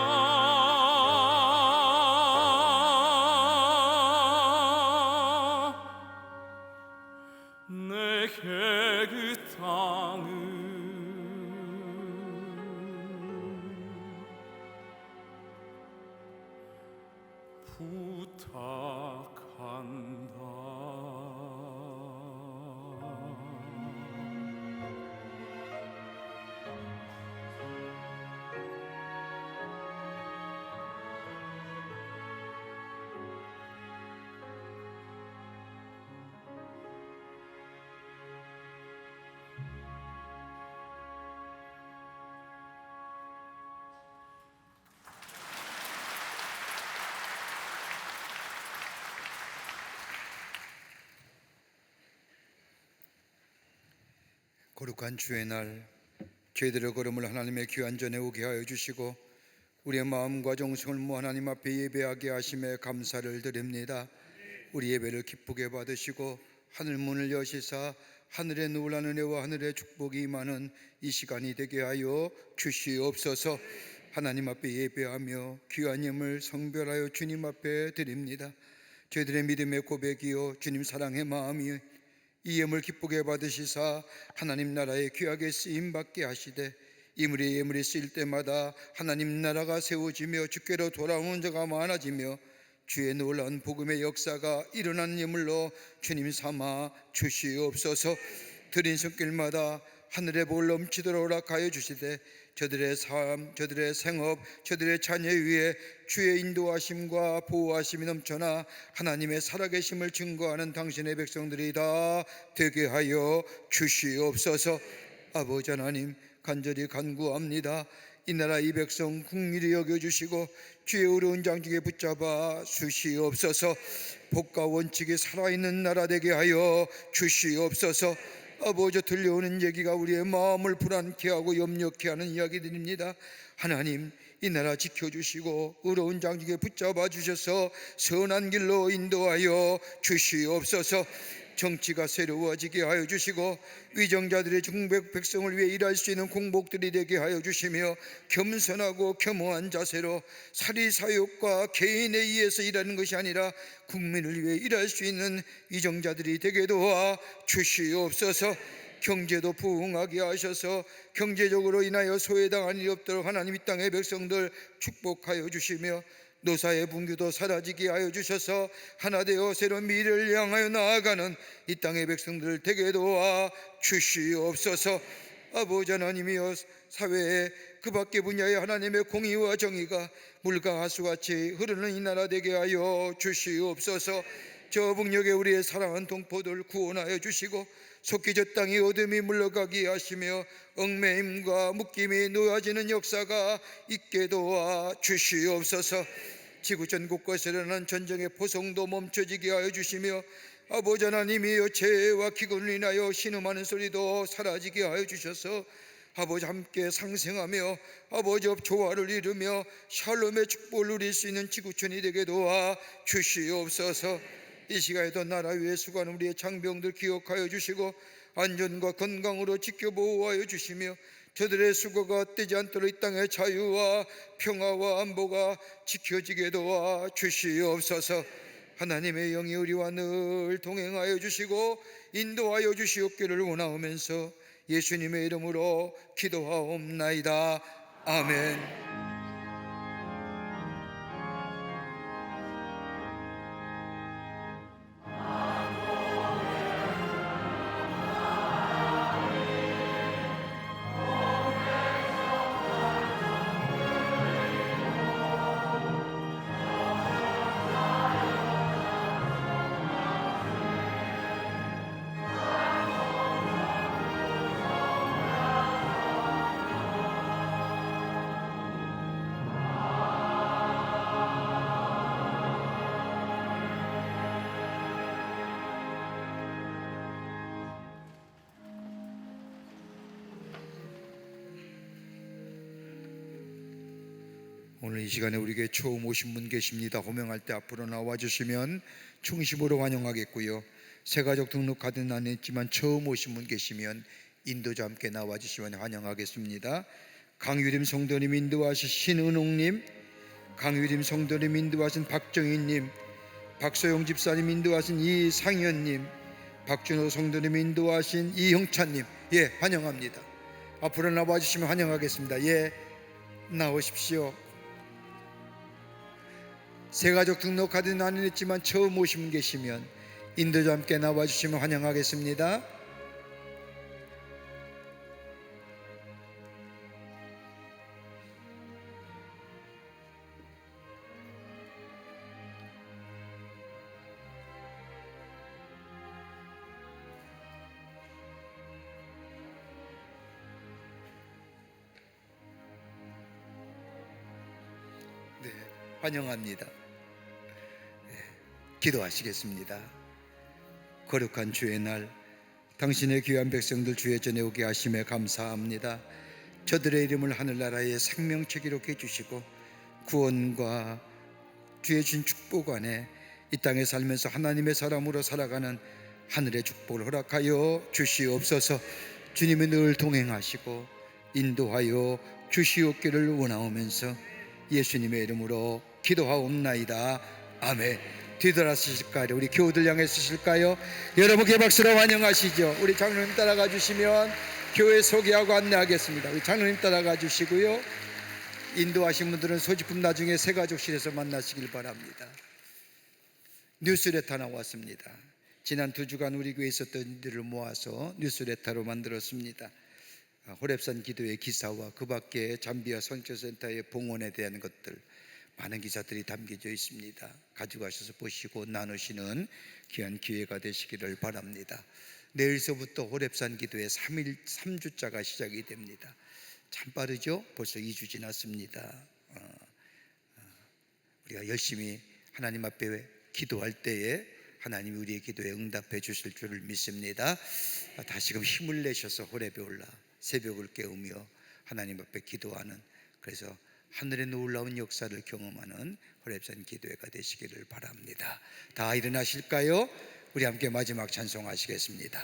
내게 그 땅을 거룩한 주의 날, 죄들의 걸음을 하나님의 귀한 전에 오게 하여 주시고 우리의 마음과 정성을 모아 하나님 앞에 예배하게 하심에 감사를 드립니다. 우리 예배를 기쁘게 받으시고 하늘 문을 여시사 하늘의 놀라운 은혜와 하늘의 축복이 임하는 이 시간이 되게 하여 주시옵소서. 하나님 앞에 예배하며 귀한 예물 성별하여 주님 앞에 드립니다. 저희들의 믿음의 고백이요 주님 사랑의 마음이 이 예물 기쁘게 받으시사 하나님 나라에 귀하게 쓰임 받게 하시되 이물이 예물이 쓰일 때마다 하나님 나라가 세워지며 주께로 돌아오는 자가 많아지며 주의 놀라운 복음의 역사가 일어나는 예물로 주님 삼아 주시옵소서. 드린 손길마다 하늘의 복을 넘치도록 허락하여 주시되 저들의 삶, 저들의 생업, 저들의 자녀 위에 주의 인도하심과 보호하심이 넘쳐나 하나님의 살아계심을 증거하는 당신의 백성들이 다 되게 하여 주시옵소서. 아버지 하나님, 간절히 간구합니다. 이 나라 이 백성 긍휼히 여겨주시고 주의 어려운 장중에 붙잡아 주시옵소서. 복과 원칙이 살아있는 나라 되게 하여 주시옵소서. 아버지, 들려오는 얘기가 우리의 마음을 불안케 하고 염려케 하는 이야기들입니다. 하나님, 이 나라 지켜주시고 어려운 장중에 붙잡아 주셔서 선한 길로 인도하여 주시옵소서. 정치가 새로워지게 하여 주시고 위정자들의 중백 백성을 위해 일할 수 있는 공복들이 되게 하여 주시며 겸손하고 겸허한 자세로 사리사욕과 개인에 의해서 일하는 것이 아니라 국민을 위해 일할 수 있는 위정자들이 되게 도와 주시옵소서. 경제도 부흥하게 하셔서 경제적으로 인하여 소외당한 일이 없도록 하나님 이 땅의 백성들 축복하여 주시며 노사의 분규도 사라지게 하여 주셔서 하나 되어 새로운 미래를 향하여 나아가는 이 땅의 백성들을 되게 도와 주시옵소서. 아버지 하나님이여, 사회에 그 밖의 분야의 하나님의 공의와 정의가 물과 하수같이 흐르는 이 나라 되게 하여 주시옵소서. 저 북녘에 우리의 사랑하는 동포들 구원하여 주시고 속히 저 땅이 어둠이 물러가게 하시며 얽매임과 묶임이 놓아지는 역사가 있게 도와 주시옵소서. 지구 전 곳곳에 일어난 전쟁의 포성도 멈춰지게 하여 주시며 아버지 하나님이여, 재해와 기근을 인하여 신음하는 소리도 사라지게 하여 주셔서 아버지 함께 상생하며 아버지 조화를 이루며 샬롬의 축복을 누릴 수 있는 지구촌이 되게 도와 주시옵소서. 이 시간에도 나라 위에 수고하는 우리의 장병들 기억하여 주시고 안전과 건강으로 지켜보호하여 주시며 저들의 수고가 떼지 않도록 이 땅의 자유와 평화와 안보가 지켜지게 도와 주시옵소서. 하나님의 영이 우리와 늘 동행하여 주시고 인도하여 주시옵기를 원하오면서 예수님의 이름으로 기도하옵나이다. 아멘. 오늘 이 시간에 우리에게 처음 오신 분 계십니다. 호명할 때 앞으로 나와주시면 충심으로 환영하겠고요. 새가족 등록카드는 안 했지만 처음 오신 분 계시면 인도자 함께 나와주시면 환영하겠습니다. 강유림 성도님 인도하신 신은옥님, 강유림 성도님 인도하신 박정희님, 박소영 집사님 인도하신 이상현님, 박준호 성도님 인도하신 이형찬님, 예, 환영합니다. 앞으로 나와주시면 환영하겠습니다. 예, 나오십시오. 새가족 등록카드는 안 했지만 처음 오신 분 계시면 인도자 함께 나와주시면 환영하겠습니다. 네, 환영합니다. 기도하시겠습니다. 거룩한 주의 날, 당신의 귀한 백성들 주의 전에 오게 하심에 감사합니다. 저들의 이름을 하늘나라의 생명책 기록해 주시고 구원과 주의 준 축복 안에 이 땅에 살면서 하나님의 사람으로 살아가는 하늘의 축복을 허락하여 주시옵소서. 주님이 늘 동행하시고 인도하여 주시옵기를 원하오면서 예수님의 이름으로 기도하옵나이다. 아멘. 뒤돌아서실까요? 우리 교우들 향해 쓰실까요? 여러분께 박수로 환영하시죠. 우리 장로님 따라가 주시면 교회 소개하고 안내하겠습니다. 우리 장로님 따라가 주시고요. 인도하신 분들은 소지품 나중에 새가족실에서 만나시길 바랍니다. 뉴스레터 나왔습니다. 지난 2주간 우리 교회에 있었던 일들을 모아서 뉴스레터로 만들었습니다. 호렙산 기도의 기사와 그 밖에 잠비아 선교센터의 봉헌에 대한 것들 많은 기사들이 담겨져 있습니다. 가져가셔서 보시고 나누시는 귀한 기회가 되시기를 바랍니다. 내일서부터 호렙산 기도의 3주차가 시작이 됩니다. 참 빠르죠? 벌써 2주 지났습니다. 우리가 열심히 하나님 앞에 기도할 때에 하나님이 우리의 기도에 응답해 주실 줄을 믿습니다. 다시금 힘을 내셔서 호렙에 올라 새벽을 깨우며 하나님 앞에 기도하는, 그래서 하늘의 놀라운 역사를 경험하는 호렙산 기도회가 되시기를 바랍니다. 다 일어나실까요? 우리 함께 마지막 찬송하시겠습니다.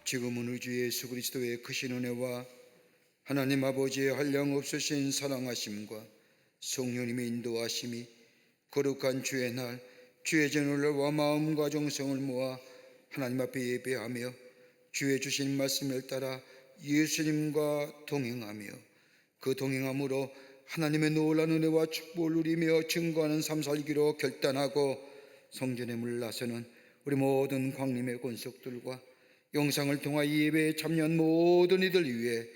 지금은 우리 주 예수 그리스도의 크신 은혜와 하나님 아버지의 한량없으신 사랑하심과 성령님의 인도하심이 거룩한 주의 날 주의 전율과 마음과 정성을 모아 하나님 앞에 예배하며 주의 주신 말씀을 따라 예수님과 동행하며 그 동행함으로 하나님의 놀라운 은혜와 축복을 누리며 증거하는 삶 살기로 결단하고 성전에 물러서는 우리 모든 광림의 권속들과 영상을 통하여 예배에 참여한 모든 이들 위해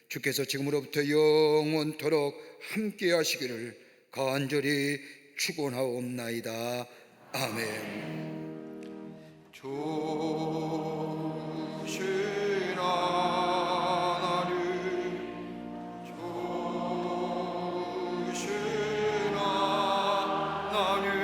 주께서 지금으로부터 영원토록 함께 하시기를 간절히 축원하옵나이다. 아멘. 조신 하나님, 조신 하나님,